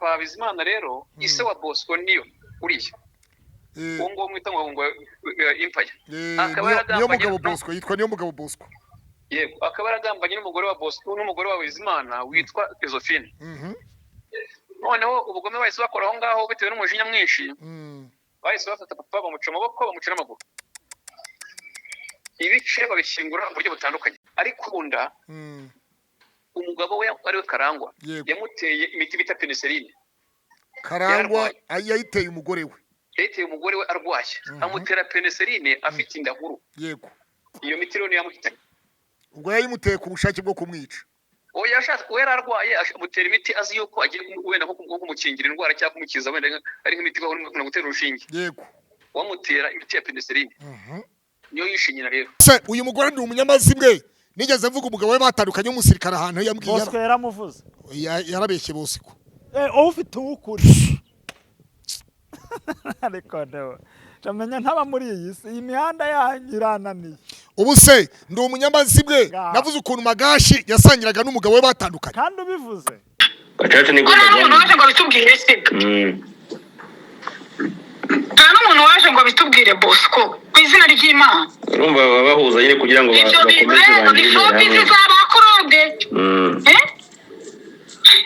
papa Bizimana rero ise wa Bosco niyo uriya ngo mwita ngo impaya akaba yaragambanye niyo mugabo Bosco yitwa niyo mugabo Bosco yego akaba yaragambanye n'umugore wa Bosco n'umugore wa Bizimana witwa Josephine noneho ubugome bahise bakora aho ngaho bitewe n'umujinya mwinshi bahise bafata papa bamuca amaboko bamuca n'amaguru ibice babishyingura mu buryo butandukanye ariko bunda umugabo we ari we Karangwa yamuteye imiti bita penicilline. Karangwa yayiteye umugore we arwaye amutera penicilline afite indahuru yego iyo miti rero yamuhitanye ubwo yayimuteye ku bushake bwo kumwica yashatse we yararwaye amutera imiti azi yuko agiye wenda nko kumukingira indwara cyangwa kumukiza wenda ari nk'imiti baho no gutera urushinge yego wamutera imiti ya penicilline niyo yishinyira rero uyu mugore ni umunyamazimwe nigeze mvuga umugabo we batandukanye umusirikare ahantu yambwiye Bosco yaramuvuze yarabeshye Bosco ufite ukuri ariko ndewe jamenya ntaba muri iyi si imihanda yanyirananiye ubu se ndi umunyamazimwe navuze ukuntu Magashi yasangiraga n'umugabo we batandukanye kandi ubivuze gacaca ni umuntu waje ngo bitubwire se umuntu waje ngo bitubwire Bosco ku izina ry'Imana urumva bahuza nyine kugira ngo bakomeze banjye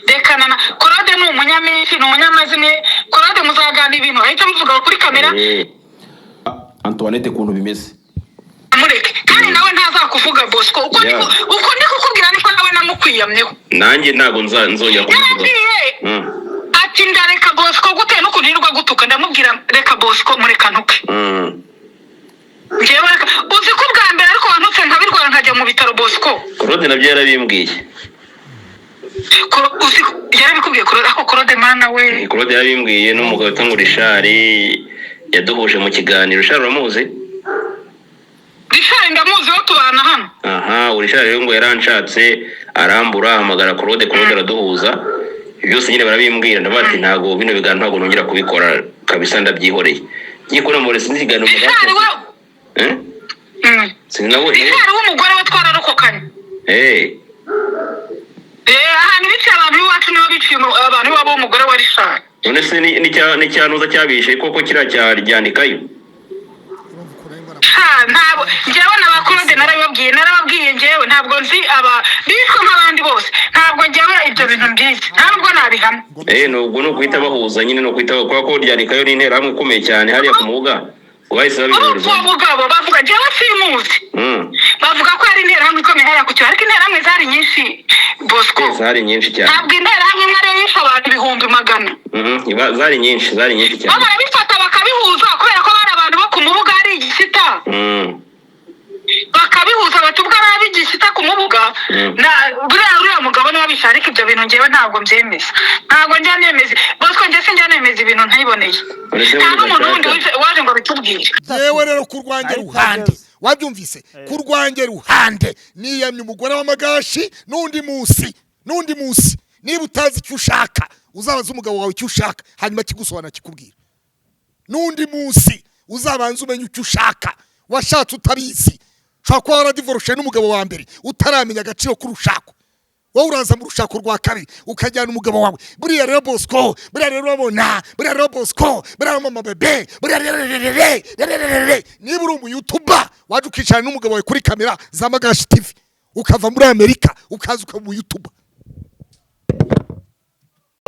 dekana Claude ni umunyamisi ni umunyamazimwe Claude muzagana ibintu ahita muvuga kuri kamera Antoinette kuntu bimeze mureke kandi nawe ntazakuvuga Bosco uko ni kukubwira niko nawe namukwiyamyeho nanjye ntago nzongera kuvuga ati ndareka Bosco gute no kunirwa gutuka ndamubwira reka Bosco mureka ntuke ngewe uzi ko bwa mbere ariko wantutse nkabirwara nkajya mu bitaro Bosco Claude nabyo yarabimbwiye yarabikubwiye Claude mana we Claude yarabimbwiye n'umugabo utanga Richard yaduhuje mu kiganiro Richard uramuzi Richard ndamuzi wo tubana hano Richard rero ngo yaranshatse arambura hamagara Claude araduhuza byose nyine barabimbwira ndabati ntago bino biganiro ntago nongera kubikora kabisa ndabyihoreye ngikora muri sinigano sinawe Richard w'umugore we twararokokanye ahantu bici abantu b'iwacu nibo biciye abantu babo umugore wa Richard none se ni cyanuza cyabishe koko kiracyandikayo ntabwo njyewe n'abakurode narababwiye njyewe ntabwo nzi aba bishwe nk'abandi bose ntabwo njyewe ibyo bintu mbizi ntabwo nabihamya nubwo no guhita bahuza nyine no guhita kwa ko ryandikayo n'interahamwe ikomeye cyane hariya ku mubuga wahise babihuriza ubugabo bavuga njyewe simuzi bavuga ko ari interahamwe ikomeye hariya ku kibuga ariko interahamwe zari nyinshi Bosco zari nyinshi cyane ntabwo interahamwe imwe ariyo yishe abantu 100,000 zari nyinshi cyane barabifata bakabihuza kubera ko bari abantu bo ku mubuga hari igisita bakabihuza batubwa nabi igisita ku mubuga uriya mugabo niwe abisha ariko ibyo bintu njyewe ntabwo mbyemeza ntabwo njya nemeza Bosco njye sinjya nemeza ibintu ntayiboneye ntabwo umuntu wundi waje ngo bitubwire yewe rero kurwanya ruhande wabyumvise kurwanya ruhande niyamye umugore wa Magashi n'undi munsi niba utazi icyo ushaka uzabaza umugabo wawe icyo ushaka hanyuma kigusobanura kikubwira n'undi munsi uzabanza umenye icyo ushaka washatse utabizi ushobora kuba waradivoroshe n'umugabo wa mbere utaramenya agaciro k'urushako wowe uraza mu rushako rwa kabiri ukajyana umugabo wawe buriya rero Bosco buriya rero urabona buriya rero Bosco buriya mama bebe buriya rero niba uri umu-YouTuber waje ukicara n'umugabo wawe kuri kamera za Magashi TV ukava muri Amerika ukaza ukaba umu-YouTuber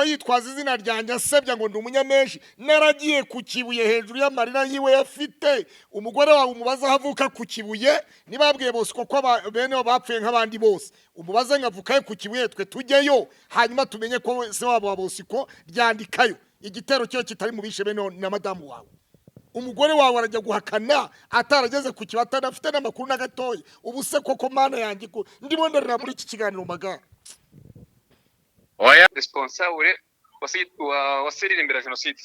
yitwaza izina ryanjye asebya ngo ndi umunyamenshi naragiye ku kibuye hejuru y'amarira yiwe yafite umugore wawe umubaza havuka ku kibuye nibabwiye Bosco ko bene bapfuye nk'abandi bose umubaza ngavukaye ku kibuye twe tujyeyo hanyuma tumenye ko se wabo wa Bosco ryandikayo igitero cyo kitari mu bishe bene na madamu wawe umugore wawe arajya guhakana atarageze ku kibuye atanafite n'amakuru na gatoya ubu se koko mana yanjye ko ndimo ndarira muri iki kiganiro Magara oya responsable wasirira imbere ya genocide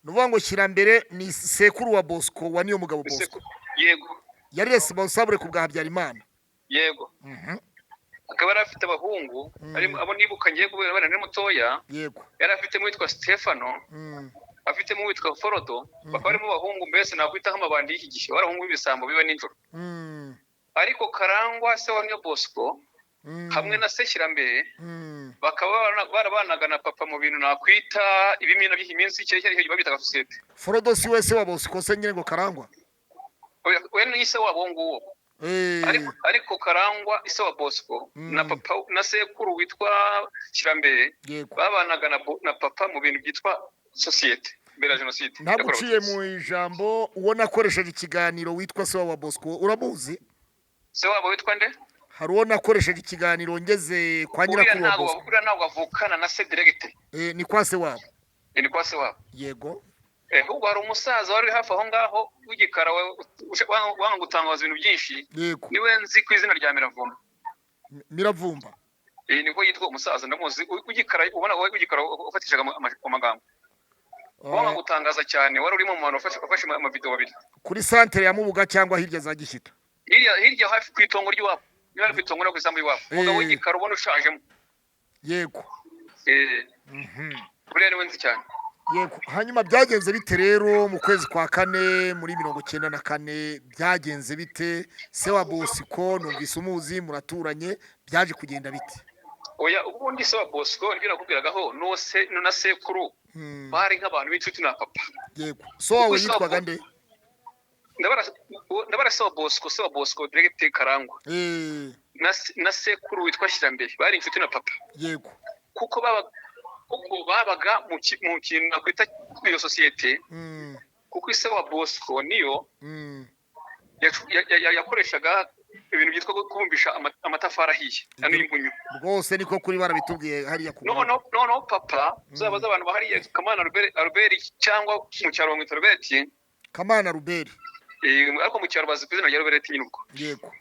nuvuga ngo Shirambere ni sekuru wa Bosco wa niyo mugabo Bosco yego yari responsable ku bwa Habyarimana yego akaba arafite abahungu abo nibuka ngiye kubera bana mutoya yego yari afite mu witwa Stefano afite mu witwa Forodo bakaba ari mu bahungu mbese nakwita nk'amabandi y'iki gihe barahungu b'ibisambo biba n'injoro ariko Karangwa se wa niyo Bosco hamwe na Sekirambere bakaba barabanaga na papa mu bintu nakwita ibimina by'iminsi cyerekeye babita sosiyete. Frodo si wese wa Bosco se nyine ngo Karangwa we ni ise wabo nguwo ariko Karangwa ise wa Bosco na papa na sekuru witwa Kirambere babanaga na papa mu bintu byitwa sosiyete mbere ya jenoside. Naguciye mu ijambo ubona akoresheje ikiganiro witwa se wa Bosco uramuzi? Se wabo witwa nde? Hari uwo nakoresheje ikiganiro ngeze kwa nyirakuru wa Bosco. Uriya ntabwo avukana na se direct. Ni kwa se wabo. Ni kwa se wabo. Yego. Ahubwo hari umusaza wari hafi aho ngaho w'igikara wanga gutangaza ibintu byinshi. Niwe nzi ku izina rya Miravumba. Miravumba. Niko yitwa umusaza ndamuzi w'igikara ubona wowe w'igikara ufatishaga amagambo. Wanga gutangaza cyane wari urimo mu bantu ufashe amavideo babiri. Kuri centre ya Mubuga cyangwa hirya za Gishita. Hirya hafi ku itongo ry'iwabo. Niba ku itongo no kwisambu iwabo. Umugabo w'igikara ubona ushajemo. Yego. Buriya niwe nzi cyane. Yego. Hanyuma byagenze bite rero mu kwezi kwa kane muri 94 byagenze bite? Se wa Bosco numvise umuzi muraturanye byaje kugenda bite? Oya ubundi se wa Bosco nibyo nakubwiragaho na sekuru bari nk'abantu b'inshuti na papa. Yego. So wawe yitwaga nde? Ndabara se wa Bosco direct Karangwa. Na sekuru witwa Kirambere bari inshuti na papa. Yego. Kuko babaga mu kintu nakwita iyo sosiyete. Kuko ise wa Bosco niyo yakoreshaga ibintu byitwa kubumbisha amatafari ahiye ano y'impunyu. Rwose niko kuri barabitubwiye hariya ku. No papa zabaza abantu bahariye Kamana Albert cyangwa mu cyaro mu Albert. Kamana Albert. Ariko mu cyaro bazi kuzina rya Albert nyine ubwo. Yego.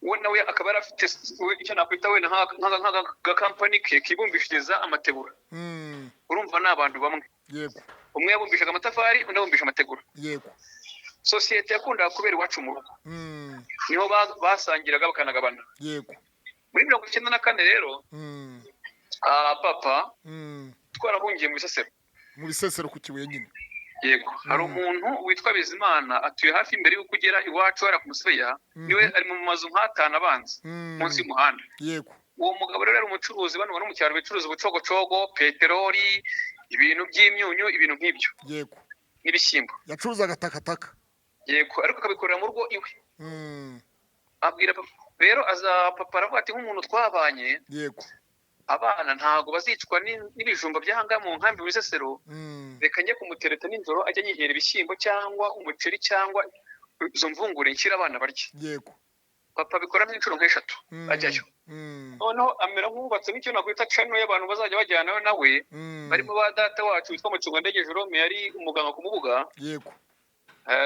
We nawe akaba yarafite icyo nakwita we nka company ke kibumbishiriza amatebura. Urumva n'abantu bamwe. Yego. Umwe yabumbishaga amatafari undi yabumbisha amategura. Yego. Sosiyete yakundaga kubera iwacu mu rugo. Niho basangiraga bakanagabana. Yego. Muri 94 rero papa twarahungiye mu Bisesero. Mu Bisesero ku Kibuye nyine. Yego. Hari umuntu witwa Bizimana atuye hafi imbere yo kugera iwacu ara kumuseya niwe ari mu mazu nk'atana abanza munsi y'umuhanda. Yego. Uwo mugabo rero ari umucuruzi bano bari mu cyaro bicuruza ubucogocogo, peteroli, ibintu by'imyunyu, ibintu nk'ibyo. Yego. N'ibishyimbo. Yacuruzaga takataka. Yego, ariko akabikorera mu rugo iwe. Abwira rero aza papa aravuga ati nk'umuntu twabanye. Yego. Abana ntago bazicwa n'ibijumba byahanga mu nkambi mu Bisesero. Reka njye kumutereta n'injoro ajya nyihera ibishyimbo cyangwa umuceri cyangwa izo mvungure nshyira abana barya. Yego. Papa bikora n'inshuro nk'eshatu ajyayo. Noneho amera nk'ubatse n'icyo nakwita cano y'abantu bazajya bajyana nawe. Barimo ba data wacu witwa Mucungandege Jerome yari umuganga ku Mubuga. Yego.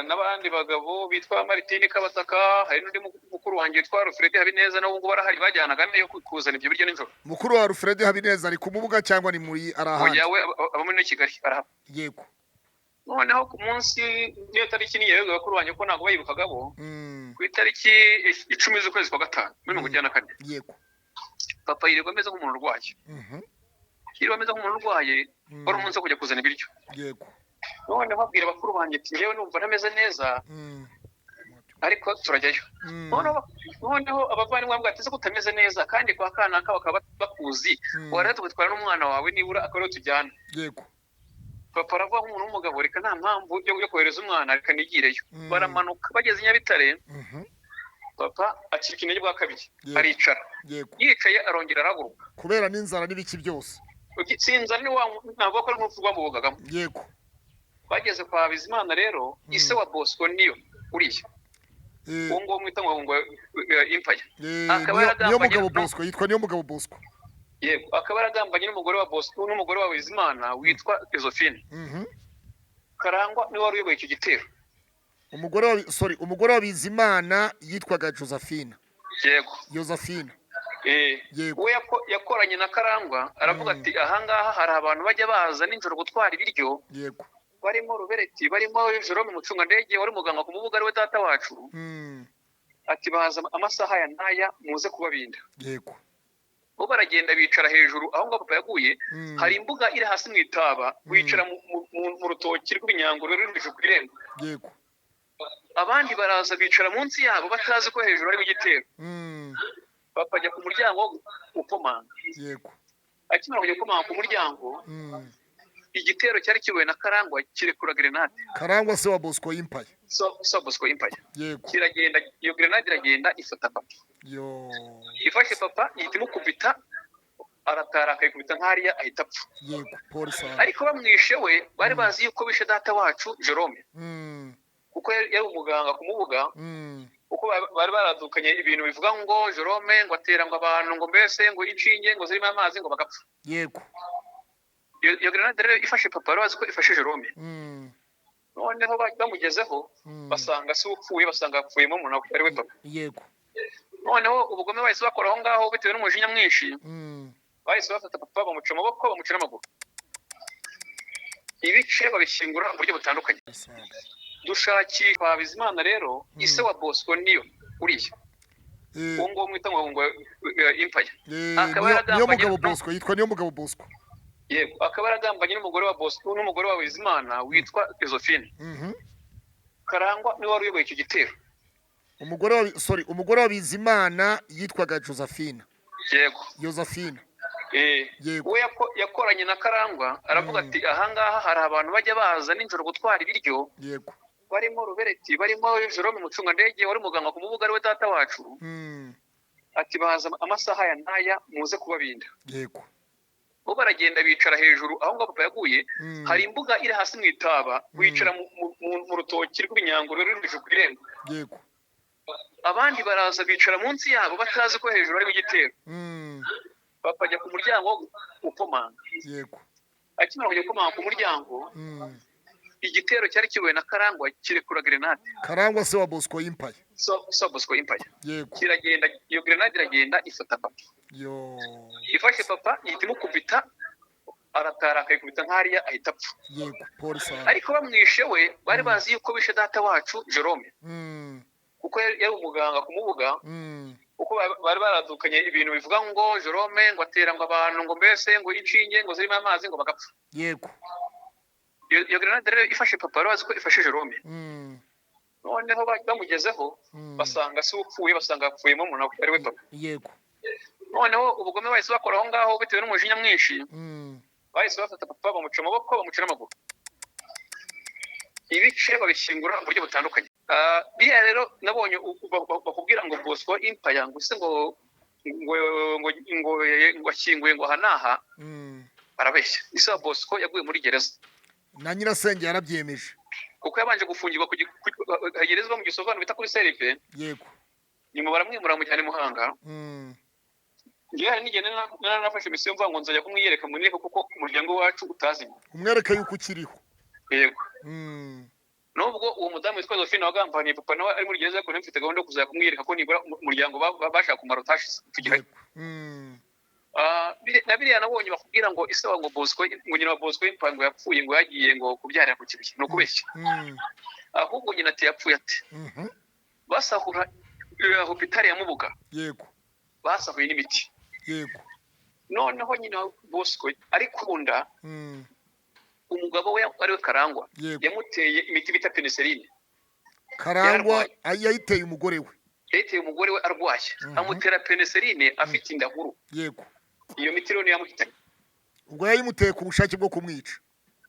N'abandi bagabo bitwa Martine Kabataka, hari n'undi mukuru wanjye witwa Alfred Habineza nawo ngo barahari bajyanaga nayo kuzana ibyo biryo n'injoro. Mukuru wa Alfred Habineza ari ku Mubuga cyangwa ni muri arahandi? Oya we aba muri Kigali arahaba. Yego. Noneho ku munsi niyo tariki niyo yego bakuru wanjye ko ntago bayibukagabo. Ku itariki 10 z'ukwezi kwa gatanu muri 94. Yego. Papa yirirwa ameze nk'umuntu urwaye. Yirirwa ameze nk'umuntu urwaye wari umunsi wo kujya kuzana ibiryo. Yego. Noneho abwira bakuru banjye ati njyewe numva ntameze neza ariko turajyayo. Noneho abavandimwe bambwira ati se kutameze neza kandi kwa kanaka bakaba bakuzi warera tugutwara n'umwana wawe nibura akaba tujyana. Yego. Papa aravuga nk'umuntu w'umugabo reka nta mpamvu yo kohereza umwana reka nigireyo. Baramanuka bageze Nyabitare. Papa acika intege bwa kabiri aricara. Yicaye arongera arahaguruka kubera n'inzara n'ibiki byose. Sinzara ni ntabwo ko ari nk'urupfu rwamubugagamo. Yego. Bageze kwa Bizimana rero ise wa Bosco niyo uriya. Uwo ngo mwita ngo impaya. Niyo mugabo Bosco yitwa niyo mugabo Bosco. Yego, akaba yaragambanye n'umugore wa Bosco n'umugore wa Bizimana witwa Josephine. Karangwa niwe wari uyoboye icyo gitero. Umugore wa Bizimana yitwaga Josephine. Yego. Josephine. Yego. We yakoranye na Karangwa aravuga ati ahangaha hari abantu bajya baza n'injoro gutwara ibiryo. Yego. Barimo Roberti, barimo Jerome Mucungandege wari muganga ku Mubuga ari we data wacu. Ati baza amasaha ya naya muze kubabinda. Yego. Bo baragenda bicara hejuru aho ngo papa yaguye hari imbuga iri hasi mu itaba wicara mu rutoki rw'ibinyango ruri ruje ku irembo. Yego. Abandi baraza bicara munsi yabo batazi ko hejuru ari mu gitero. papa ajya ku muryango gukomanga. yego Akimara kujya gukomanga ku muryango, igitero cyari kiyobowe na Karangwa kirekura grenade. Karangwa se wa Bosco Empire. So Bosco Empire. Yego. Kiragenda, iyo grenade iragenda ifata papa. Yo. Ifashe papa ihita imukubita, aratara akayikubita nk'ariya ahita apfa. Yego, polisi. Ariko bamwishe we bari bazi yuko bishe data wacu Jerome. Kuko yari umuganga kumubuga. Uko bari baradukanye ibintu bivuga ngo Jerome ngo atera ngo abantu ngo mbese ngo inshinge ngo zirimo amazi ngo bagapfa. Yego. Iyo grenade rero ifashe papa bazi ko ifashe Jerome. Noneho bamugezeho basanga si upfuye, basanga yapfuyemo umuntu ari we papa. Yego. Noneho ubugome bahise bakora aho ngaho bitewe n'umujinya mwinshi. Bahise bafata papa bamuca amaboko bamuca n'amaguru. Ibice babishyingura mu buryo butandukanye. Dushakisha Bizimana rero ise wa Bosco niyo uriya. Uwo ngo mwita ngo Empire. Niyo mugabo Bosco yitwa niyo mugabo Bosco. Yego, akaba yaragambanye n'umugore wa Bosco n'umugore wa Bizimana witwa Josephine. Karangwa niwe wari uyoboye icyo gitero. Umugore wa Bizimana yitwaga Josephine. Yego. Josephine. Yego. We yakoranye na Karangwa aravuga ati ahangaha hari abantu bajya baza ninjoro gutwara ibiryo. Yego. Barimo Roberti, barimo Jerome Mucunga ndege wari muganga ku mubuga ari we data wacu. Ati baza amasaha ya naya muze kubabinda. Yego. Bo baragenda bicara hejuru aho ngaho papa yaguye, hari imbuga iri hasi mu itaba, wicara mu rutoki rw'inyanguro ruri ku irembo. Yego. Abandi baraza bicara munsi yabo batazi ko hejuru ari igitero. Papa ajya ku muryango gukomanga. Yego. Akimara kujya gukomanga ku muryango, igitero cyari kiyobowe na Karangwa kirekura grenade. Karangwa se wa Bosco Empire. So Bosco Empire. Yego. Kiragenda, iyo grenade iragenda ifata papa. Yo. Ifashe papa ihita imukubita, aratara akayikubita nk'ariya ahita apfa. Yego, polisi. Ariko bamwishe we bari bazi yuko bishe data wacu Jerome. Kuko yari umuganga kumubuga. Uko bari baradukanye ibintu bivuga ngo Jerome ngo atera ngo abantu ngo mbese ngo inshinge ngo zirimo amazi ngo bagapfa. Yego. Iyo grenade rero ifashe papa bazi ko ifashe Jerome. Noneho bamugezeho basanga si upfuye, basanga yapfuyemo umuntu ari we papa. Yego. Noneho ubugome bahise bakora aho ngaho bitewe n'umujinya mwinshi. Bahise bafata papa bamuca amaboko bamuca n'amaguru. Ibice babishyingura mu buryo butandukanye. Biriya rero nabonye bakubwira ngo Bosco Empire ngo se ngo ashyinguye ngo hanaha barabeshya. Ise wa Bosco yaguye muri gereza. Na nyirasenge yarabyemeje. Kuko yabanje gufungirwa gereza mu Gisobanuro bita kuri Serive. Yego. Nyuma baramwimura mu cyane Muhanga. Ngiye hari nigene nafashe misiyo mvuga ngo nzajya kumwiyereka mu nteko kuko umuryango wacu utazi. Umwereka yuko ukiriho. Yego. Nubwo uwo mudamu witwa Josephine wagambaniye papa nawe ari muri gereza ko mfite gahunda yo kuzajya kumwiyereka ko nibura umuryango bashaka kumara utashi kugira. Na biriya nabonye bakubwira ngo ise wa ngo Bosco ngo nyina wa Bosco ngo yapfuye ngo yagiye ngo kubyarira ku kibuye. No kubeshya. Ahubwo nyina ati yapfuye ati. Basahura hospitali ya Mubuga. Yego. Basahuye n'imiti. Yego. Noneho nyina Bosco ari kunda umugabo we ari we Karangwa yamuteye imiti bita penicilline. Karangwa yayiteye umugore we. Yayiteye umugore we arwaye. Amutera penicilline afite indahuru. Yego. Iyo miti rero yamuhitanye. Ubwo yayimuteye ku bushake bwo kumwica.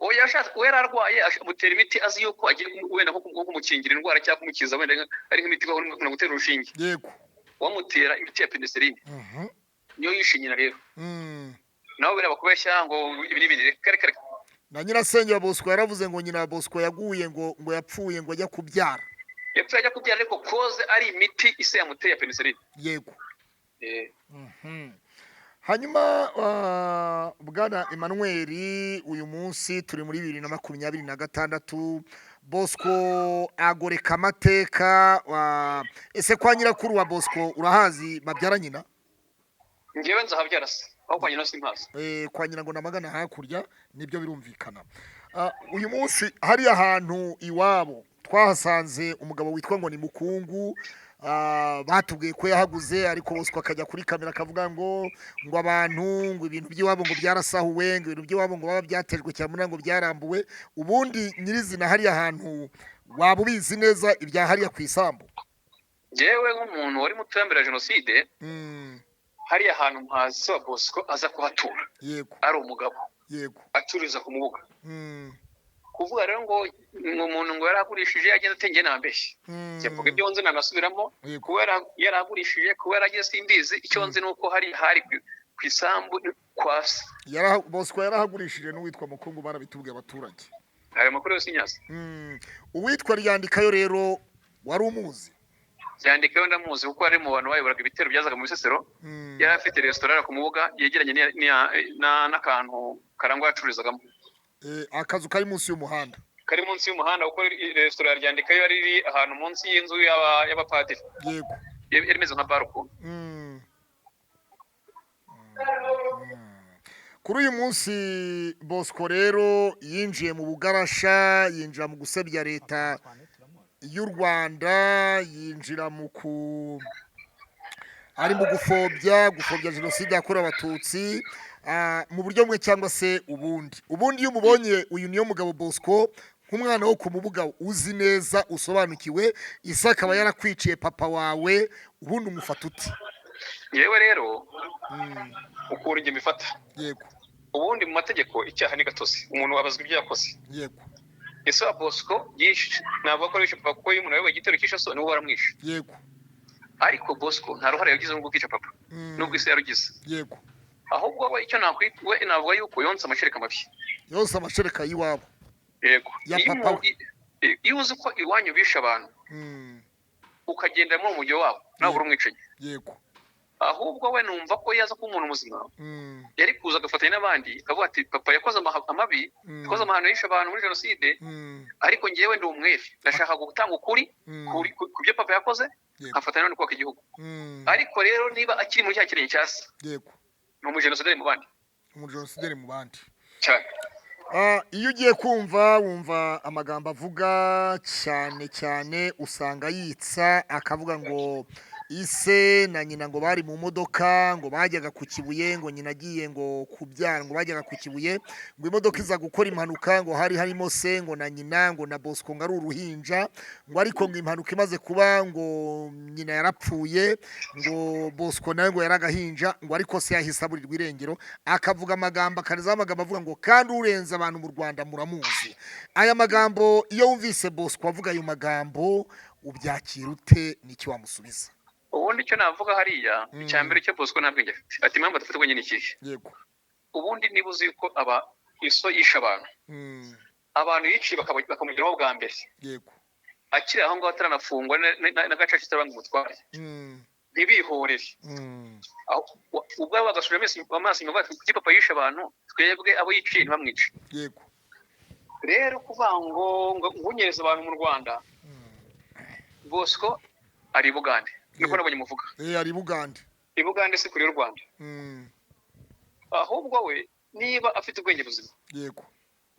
Oya yashatse we ararwaye amutera imiti azi yuko agiye wenda nko kumukingira indwara cyangwa kumukiza wenda ari nk'imiti no gutera urushinge. Yego. Wamutera imiti ya penicilline. Niyo yishinyira rero. Nawe biraba kubeshya ngo ibinibindi kare. Na nyirasenge wa Bosco yaravuze ngo nyina Bosco yaguye ngo yapfuye ngo ajya kubyara. Yapfuye ajya kubyara ariko koze ari imiti ise yamuteye ya penicilline. Yego. Hanyuma bwana Emmanuel uyu munsi turi muri 2026 Bosco agoreka amateka ese kwa nyirakuru wa Bosco urahazi babyara nyina? Ngewe nzahabyara se aho kwa nyina simpazi. Kwa nyina ngo namagana hakurya nibyo birumvikana. Uyu munsi hari ahantu iwabo twahasanze umugabo witwa ngo ni Mukungu. Batubwiye ko yahaguze ariko Bosco akajya kuri kamera akavuga ngo abantu ngo ibintu by'iwabo ngo byarasahuwe ngo ibintu by'iwabo ngo baba byatejwe cyane ngo byarambuwe. Ubundi nyirizina hari ahantu waba ubizi neza ibya hariya ku isambu? jewe nk'umuntu wari mutambira jenoside hariya ahantu mpazi wa Bosco aza kuhatura yego ari umugabo yego acuriza ku mubuga kuvuga rero ngo umuntu ngo yaragurishije agenda atenge nambeshye cyavuga ibyo nzi nanasubiramo kuba yaragurishije kuba yaragiye simbizi icyo nzi nuko hari ku isambu kwasi Bosco yarahagurishije n'uwitwa Mukungu barabitubwiye abaturage ayo makuru yose inyaza uwitwa Ryandikayo rero wari umuzi Ryandikayo ndamuzi kuko ari mu bantu bayoboraga ibitero byazaga mu Bisesero yari afite restaurant ku mubuga yegeranye n'akantu karangwa yacururizagamo akazu kari munsi y'umuhanda kuko restaurant Ryandikayo yari iri ahantu munsi y'inzu y'abapadiri yego yari meze nka balcony kuri uyu munsi Bosco rero yinjiye mu bugarasha yinjira mu gusebya leta y'u Rwanda yinjira ari mu gupfobya jenoside yakorewe abatutsi mu buryo bumwe cyangwa se ubundi iyo umubonye uyu niyo mugabo Bosco nk'umwana wo ku mubuga uzi neza usobanukiwe isi akaba yarakwiciye papa wawe ubundi umufata uti yewe rero ukura inge mifata yego ubundi mu mategeko icyaha ni gatozi umuntu wabazwa ibyo yakoze yego ese wa Bosco yishe navuga ko yishe papa kuko iyo umuntu yayoboye igitero cyishe so niwe waramwishe yego ariko Bosco nta ruhare yagize mu kwica papa nubwo isi yarugize yego ahubwo we icyo navuga yuko yonse amashereka mabi yose amashereka y'iwabo yego ya papa iyo uzi ko iwanyu bishe abantu ukagenda mu mujyi wabo nawe uri umwicanyi yego ahubwo we numva ko yaza kuba umuntu muzima yari kuza agafatanya n'abandi akavuga ati papa yakoze amabi yakoze amahano yishe abantu muri jenoside ariko ngewe ndi umwere ndashaka gutanga ukuri ku byo papa yakoze nkafatanya no kubaka igihugu ariko rero niba akiri muri cya kirenge cya se yego ni umujenosideri mu bandi cyane iyo ugiye wumva amagambo avuga cyane usanga yitsa akavuga ngo ise na nyina ngo bari mu modoka ngo bajyaga ku Kibuye ngo nyina agiye ngo kubyara ngo bajyaga ku Kibuye ngo imodoka iza gukora impanuka ngo harimo se ngo na nyina ngo na Bosco ngo ari uruhinja ngo ariko ngo impanuka imaze kuba ngo nyina yarapfuye ngo Bosco nawe ngo yaragahinja ngo ariko se yahise aburirwa irengero akavuga amagambo avuga ngo kandi urenze abantu mu Rwanda muramuzi aya magambo iyo wumvise Bosco avuga ayo magambo ubyakira ute n'iki wamusubiza ubundi icyo navuga hariya icya mbere cyo Bosco nta bwenge afite ati impamvu adafite ubwenge ni ikihe yego ubundi niba uzi ko iso yishe abantu yiciye bakamugeraho bwa mbere yego akiri aho ngaho ataranafungwa n'agacaca itabanga umutware ntibihorere ubwo bagasubira amaso inyuma kuki papa yishe abantu twebwe abo yiciye ntibamwice yego rero kuvuga ngo ngunyereza abantu mu Rwanda Bosco ari Bugande niko nabonye muvuga ari Bugande Bugande si kuri y'u Rwanda ahubwo we niba afite ubwenge buzima yego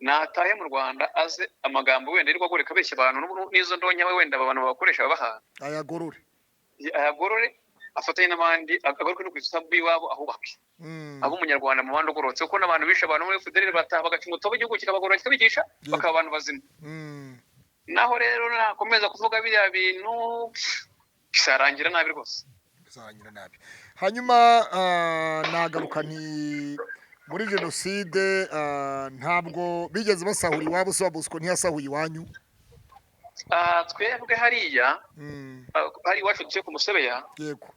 natahe mu Rwanda aze amagambo wenda ari gwagoreka abeshya abantu n'izo ndonya we wenda abantu bakoresha babaha ayagorore afatanye n'abandi agaruke no kwisambu iwabo ahubake abo umunyarwanda mu bandi ugorotse kuko n'abantu bishe abantu muri FDL bataha bagaca umutobe igihugu kikabagorora kikabigisha bakaba abantu bazima naho rero nakomeza kuvuga biriya bintu bisarangira nabi rwose hanyuma nagaruka muri jenoside ntabwo bigeze basahura iwabo se wa Bosco ntiyasahuye iwanyu twebwe hariya hari iwacu duce ku Musebeya yego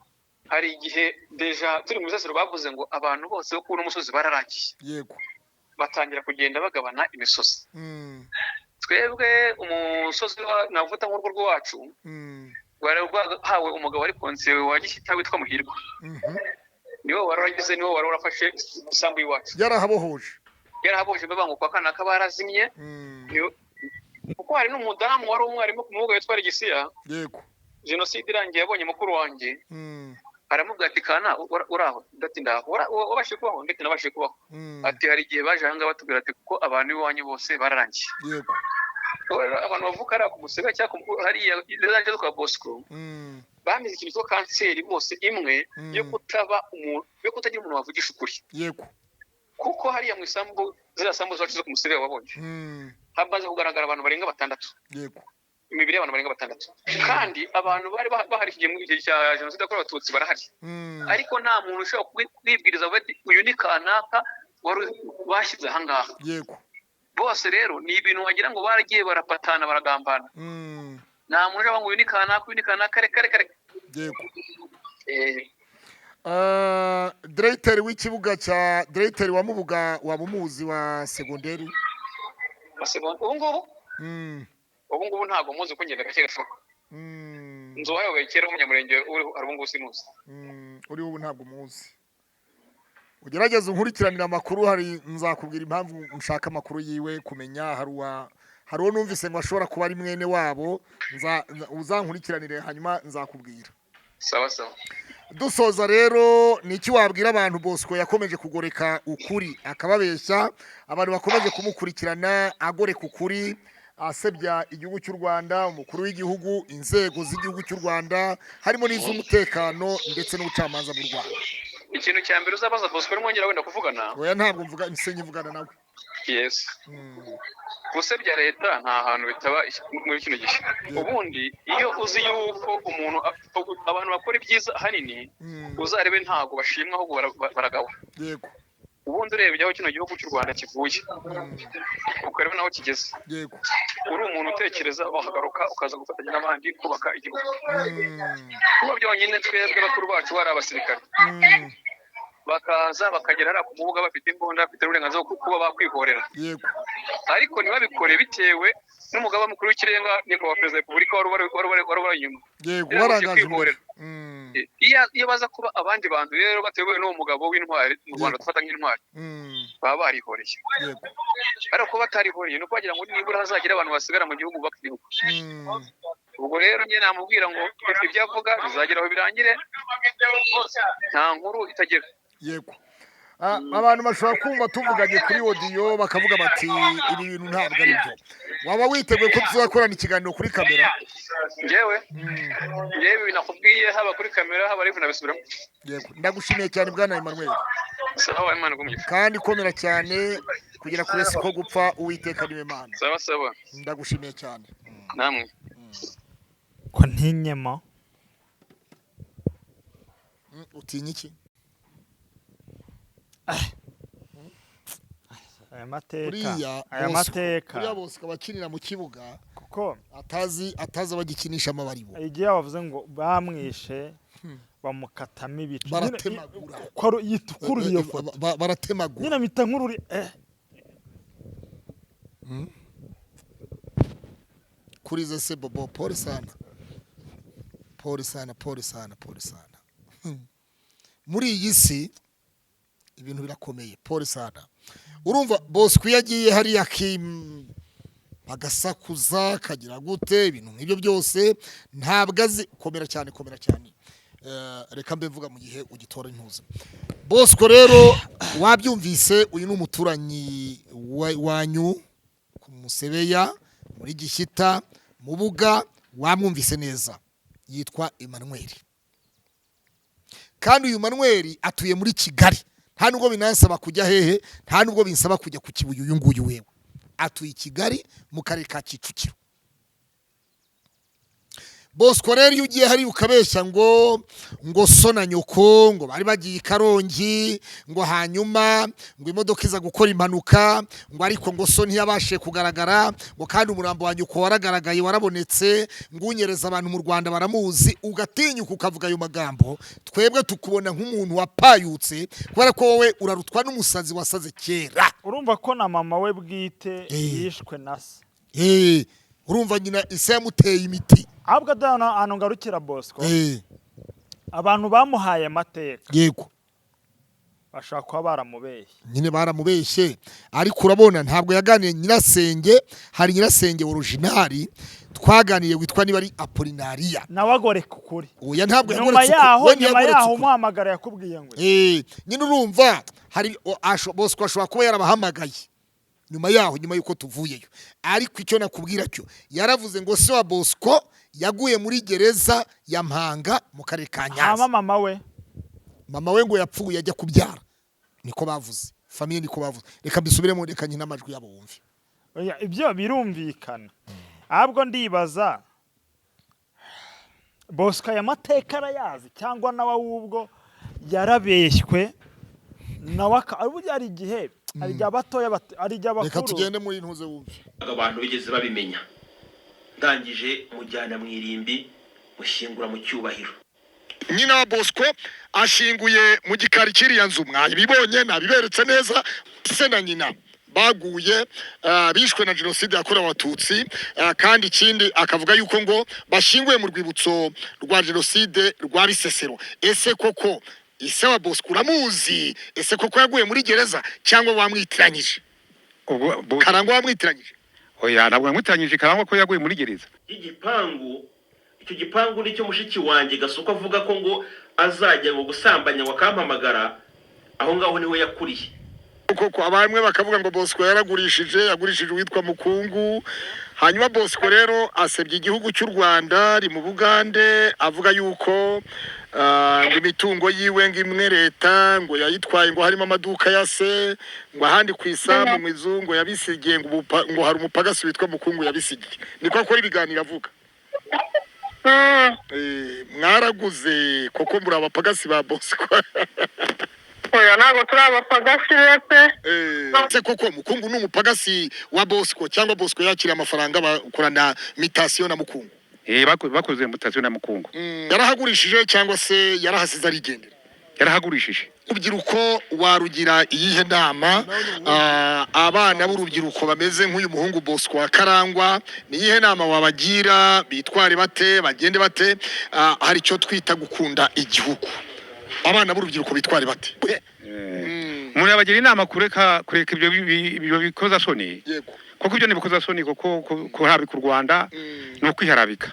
hari igihe deja turi mu Bisesero bavuze ngo abantu bose bo kubona umusozi bararangiye yego batangira kugenda bagabana imisozi twebwe umusozi navuta nk'urwo rwacu hawe umugabo ari konsiye wa Gishyita witwa Muhirwa niwo waragize niwo warafashe isambu iwacu yarahabohoje babango kwa kana kabarazimye kuko hari n'umudamu wari umwarimu ku mubuga witwa Regisiya yego jenoside irangiye yabonye mukuru wanjye aramubwira ati kana uraho ndati ndaho wabashe kubaho ndetse nabashe kubaho ati hari igihe baje hanga batubwira ati kuko abantu b'iwanyu bose bararangiye yego abantu bavuka ari ku Musebe cyangwa hariya izanje kwa Bosco bamize ikintu cyo kanseri bose imwe yo kutagira umuntu wavugisha ukuri yego kuko hariya mu isambu zira sambu zacu zo ku Musebe wabonye hamaze kugaragara abantu barenga 6 yego imibiri y'abantu barenga 6 kandi abantu bari bahari igihe mu gihe cya jenoside yakorewe abatutsi barahari ariko nta muntu ushobora kwibwiriza bati uyu ni kanaka wari bashyize ahangaha yego bose rero ni ibintu wagira ngo baragiye barapatana baragambana nta muntu ushobora ngo uyu ni kanaka kare yego directeur w'ikibuga cya directeur wa Mubuga wa Bumuzi wa segonderi ubu ngubu ntabwo muzi ko ngenda gake gashoka nzo wayoboye kera umunyamurenge uri ubu ngubu simuzi uri ubu ntabwo muzi ugerageza unkurikiranira amakuru hari nzakubwira impamvu nshaka amakuru yiwe kumenya hari uwo numvise ngo ashobora kuba ari mwene wabo uzankurikiranire hanyuma nzakubwira sawa dusoza rero niki wabwira abantu Bosco yakomeje kugoreka ukuri akababeshya abantu bakomeje kumukurikirana agoreka ukuri asebya igihugu cy'u Rwanda umukuru w'igihugu inzego z'igihugu cy'u Rwanda harimo n'iz'umutekano ndetse n'ubucamanza bw'u Rwanda ikintu cya mbere uzabaza Bosco n'umwongera wenda kuvugana oya ntabwo mvuga insenye mvugana nawe yes gusebya leta nta hantu bitaba muri kino gihe ubundi iyo uzi yuko umuntu abantu bakora ibyiza hanini uzarebe ntago bashimwa ahubwo baragawa yego ubundi urebye aho kino gihugu cy'u Rwanda kivuye ukareba naho kigeze yego uri umuntu utekereza bahagaruka ukaza gufatanya n'abandi kubaka igihugu kuba byonyine twebwe bakuru bacu bari abasirikare bakaza bakagera ku mubuga bafite imbunda bafite uburenganzira bwo kuba bakwihorera yego ariko ntibabikore bitewe n'umugaba mukuru w'ikirenga niko wa perezida repubulika wari inyuma yego barangaje iyo baza kuba abandi bantu rero bateguwe n'uwo mugabo w'intwari mu Rwanda dufata nk'intwari baba barihoreye ariko kuba batarihoreye no kugira ngo nibura hazagira abantu basigara mu gihugu bakibuka ubwo rero nyine namubwira ngo ibyo avuga bizagera aho birangire nta nkuru itagera yego abantu bashobora kumva tuvuganye kuri audio bakavuga bati ibi bintu ntabwo ari byo waba witeguye ko tuzakorana ikiganiro kuri kamera njyewe binakubwiye haba kuri kamera haba live nabisubiramo yego ndagushimiye cyane bwana Emmanuel sawa Imana gumugisha kandi komera cyane kugira kuri siko gupfa uwiteka niwe Mana sawa ndagushimiye cyane namwe ko ntinyema utinya iki aya mateka kuriya bose kabakinira mu kibuga kuko atazi abagikinisha amabaribo igihe bavuze ngo bamwishe bamukatamo ibice baratemagura ko yitukuru iyo foto baratemagura nyina mita nkururi kuri ze se bobo pole sana muri iyi si ibintu birakomeye pole sana urumva Bosco yagiye hariya bagasakuza kagira gute ibintu nk'ibyo byose ntabwo azi komera cyane reka mbe mvuga mu gihe ugitora intuza Bosco rero wabyumvise uyu ni umuturanyi wanyu ku Musebeya muri Gishyita Mubuga wamwumvise neza yitwa Emmanuel kandi uyu Emmanuel atuye muri Kigali nta nubwo binansaba kujya hehe nta nubwo binsaba kujya ku Kibuye uyu nguyu wewe atuye Kigali mu karere ka Kicukiro Bosco rero iyo ugiye hari ukabeshya ngo so na nyoko ngo bari bagiye Karongi ngo hanyuma ngo imodoka iza gukora impanuka ngo ariko ngo so ntiyabashe kugaragara ngo kandi umurambo wa nyoko waragaragaye warabonetse ngo unyereza abantu mu Rwanda baramuzi ugatinyuka ukavuga ayo magambo twebwe tukubona nk'umuntu wapayutse kubera ko wowe urarutwa n'umusazi wasaze kera urumva ko na mama we bwite yishwe na se urumva nyina ise yamuteye imiti ahubwo adana hano ngarukira Bosco abantu bamuhaye amateka yego bashaka kuba baramubeshye nyine baramubeshye ariko urabona ntabwo yaganiye nyirasenge hari nyirasenge originali twaganiye witwa niba ari Apolinaria nawe agoreka ukuri oya ntabwo nyuma yaho umuhamagara yakubwiye ngo nyine urumva hari Bosco ashobora kuba yarabahamagaye nyuma yuko tuvuyeyo ariko icyo nakubwira cyo yaravuze ngo se wa Bosco yaguye muri gereza ya Mpanga mu karere ka Nyanza mama we ngo yapfuye ajya kubyara niko bavuze famille niko bavuze reka bisubiremo reka nyina amajwi yabo wumve oya ibyo birumvikana ahubwo ndibaza Bosco aya mateka arayazi cyangwa nawe ahubwo yarabeshywe nawe ari igihe ari igihe abatoya ari igihe abakuru. Reka tugende muri ntuze wumve. Abantu bigeze babimenya ndangije mujyana mu irimbi mushingura mu cyubahiro. Nyina wa Bosco ashinguye mu gikari kiriya nzu mwabibonye nabiberetse neza. Se na nyina baguye bishwe na genocide yakorewe Abatutsi, kandi ikindi akavuga yuko ngo bashinguye mu rwibutso rwa genocide rwa Bisesero. Ese koko ise wa Bosco uramuzi? Ese koko yaguye muri gereza cyangwa wamwitiranyije? Karangwa wamwitiranyije? Oya, ntabwo wamwitiranyije Karangwa ko yaguye muri gereza. Icyo gipangu nicyo mushiki wanjye Gasuko avuga ko ngo azajya ngo gusambanya ngo akampamagara, aho ngaho niwe yakuriye. Koko abamwe bakavuga ngo Bosco yagurishije witwa Mukungu. Hanyuma Bosco rero asebye igihugu cy'u Rwanda ari mu Bugande, avuga yuko imitungo yiwe ngimwe leta ngo yayitwaye, ngo harimo amaduka ya se, ngo ahandi ku isambu mu izungu yabisigiye, ngo hari umupagasi witwa Mukungu yabisigiye. Niko akora ibiganiro avuga. Mwaraguze koko muri abapagasi ba Bosco? Oya, ntabwo turi abapagasi pe. Se koko Mukungu ni umupagasi wa Bosco cyangwa Bosco yakira amafaranga bakorana mutation na Mukungu? Bakoze mutation na Mukungu. Yarahagurishije cyangwa se yarahasize arigendera? Yarahagurishije. Urubyiruko warugira iyihe nama abana b'urubyiruko bameze nk'uyu muhungu Bosco wa Karangwa? Ni iyihe nama wabagira? Bitware bate, bagende bate? Hari icyo twita gukunda igihugu. Abana b'urubyiruko bitware bate? Umuntu yabagira inama kureka ibyo bikoza soni. Yego. Kuko ibyo nibikoza soni, kuko kuharabika u Rwanda no kwiharabika.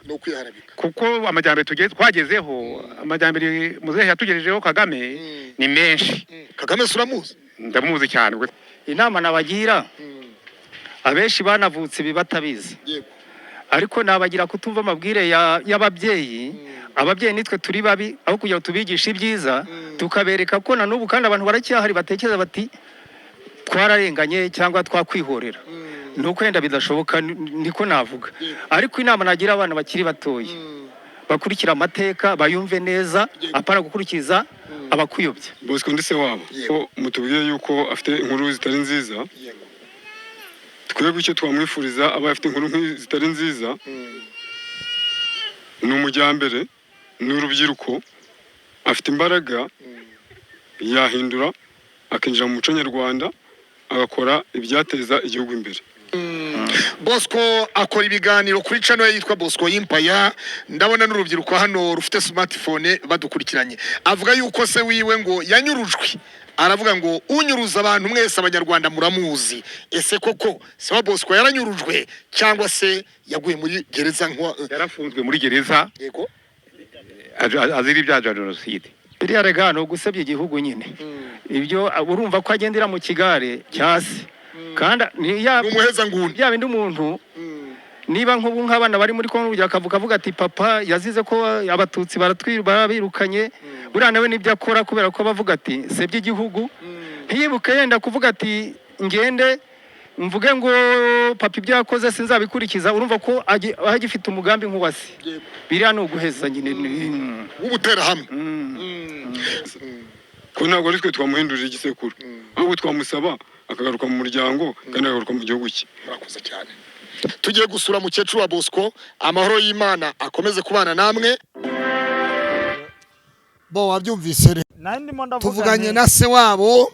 Kuko amajyambere twagezeho, amajyambere muzehe yatugejejeho Kagame ni menshi. Kagame suramuzi? Ndamuzi cyane. Inama nabagira abenshi banavutse bibatabizi. Yego. Ariko nabagira kutumva amabwire y'ababyeyi. Ababyeyi nitwe turi babi, aho kugira tubigisha ibyiza tukabereka ko na n'ubu kandi abantu baracyahari batekereza bati twararenganye cyangwa twakwihorera. Nuko yenda bidashoboka niko navuga. Ariko inama nagira abana bakiri batoye bakurikira amateka, bayumve neza, apara gukurikiza abakuyobya. Bosco ndetse wabo ko mutubwiye yuko afite inkuru zitari nziza, twebwe icyo twamwifuriza aba afite inkuru zitari nziza ni umujyambere, ni urubyiruko, afite imbaraga, yahindura akinjira mu muco nyarwanda agakora ibyateza igihugu imbere. Bosco akora ibiganiro kuri channel yitwa Bosco Impaya. Ndabona n'urubyiruko hano rufite smartphone badukurikiranye. Avuga yuko se wiwe ngo yanyurujwe. Aravuga ngo unyuruza abantu mwese abanyarwanda muramuzi. Ese koko se wa Bosco yaranyurujwe cyangwa se yaguye muri gereza? Yarafunzwe muri gereza. Yego. Aziri bya genocide. Biriya regano gusebya igihugu nyine. Ibyo urumva ko agendera mu kigare cyase. Kandi umuheza nguni bya bindi umuntu niba nk'ubu nk'abana bari muri Kongo akavuga ati papa yazize ko Abatutsi barabirukanye, buriya nawe nibyo akora kubera ko bavuga ati sebye igihugu. Ntiyibuke yenda kuvuga ati ngende mvuge ngo papa ibyo yakoze sinzabikurikiza. Urumva ko agifite umugambi nk'uwase. Biriya no guheza nyine ubutera hamwe. Ko ntabwo ari twe twamuhindurira igisekuru, ahubwo twamusaba akagaruka mu muryango kandi akagaruka mu gihugu cye. Murakoze cyane. Tugiye gusura mukecuru wa Bosco. Amahoro y'Imana akomeze kubana namwe. Bo wabyumvise re? Tuvuganye na se wabo,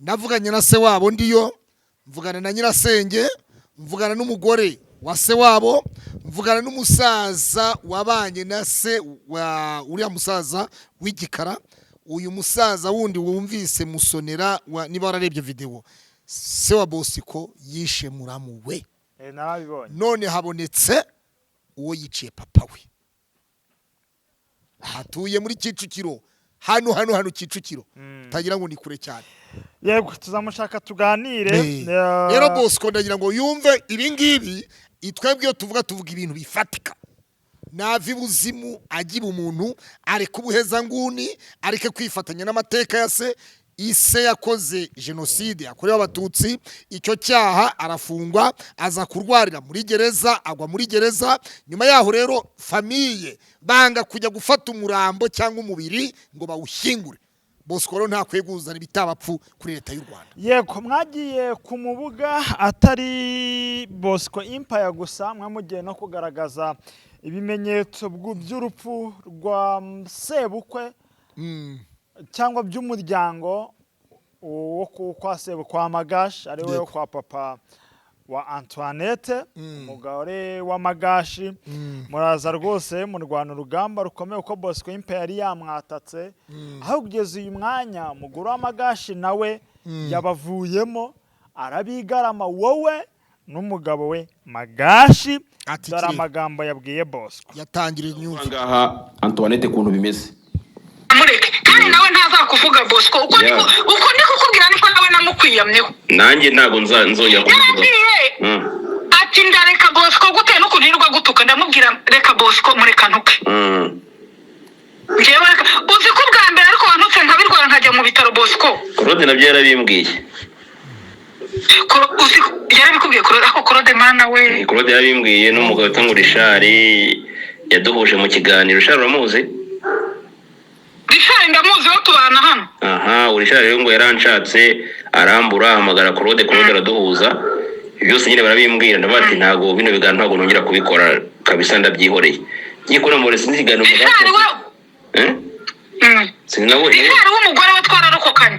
navuganye na se wabo ndiyo, mvugana na nyirasenge, mvugana n'umugore wa se wabo, mvugana n'umusaza wabanye na se wa uriya musaza w'igikara. Uyu musaza wundi wumvise musonera niba wararebye video, se wa Bosco yishe muramu we. None habonetse uwo yiciye papa we. Hatuye muri Kicukiro, hano Kicukiro. Tagira ngo ni kure cyane. Yego tuzamushaka tuganire. Rero Bosco ndagira ngo yumve ibi ngibi, itwebwe tuvuga ibintu bifatika. Navi buzimu agiba umuntu areke ubuheza nguni, areke kwifatanya n'amateka ya se. ise yakoze jenoside yakorewe abatutsi, icyo cyaha arafungwa, aza kurwarira muri gereza, agwa muri gereza. Nyuma yaho rero famiye banga kujya gufata umurambo cyangwa umubiri ngo bawushyingure. Bosco rero nta kweguzana ibitabapfu kuri leta y'u Rwanda. Yego, mwagiye ku mubuga atari Bosco Empire gusa, mwamugiye no kugaragaza ibimenyetso by'urupfu rwa sebukwe cyangwa by'umuryango wo kwa sebukwe wa Magashi, ari we kwa papa wa Antoinette, umugore wa Magashi. Muraza rwose mu Rwanda urugamba rukomeye uko Bosco Empire yari yamwatatse, aho kugeza uyu mwanya umugore wa Magashi nawe yabavuyemo arabigarama, wowe n'umugabo we Magashi. Dore amagambo yabwiye Bosco. Yatangiriye inyungu ngaha Antoinette kuntu bimeze. Mureke kandi nawe ntazakuvuga Bosco uko niko kubwira niko nawe namukwiyamyeho. Nanjye ntago nzongera kuvuga. Ati ndareka Bosco gute no kunirwa gutuka, ndamubwira reka Bosco mureka ntuke. Njewe uzi ko bwa mbere ariko wantutse nkabirwara nkajya mu bitaro Bosco. Claude nabyo yarabimbwiye. Uzi yarabikubwiye Claude mana we. Claude yarabimbwiye n'umugabo utanga Richard yaduhuje mu kiganiro. Richard uramuzi? Richard ndamuzi wo tubana hano. Aha, Richard rero ngo yaranshatse arambura ahamagara Claude araduhuza. Byose nyine barabimbwira ndabati ntago bino biganiro ntago nongera kubikora kabisa ndabyihoreye. Nyikora muri sinzi kiganiro mu Sinabo Richard w'umugore we twararokokanye.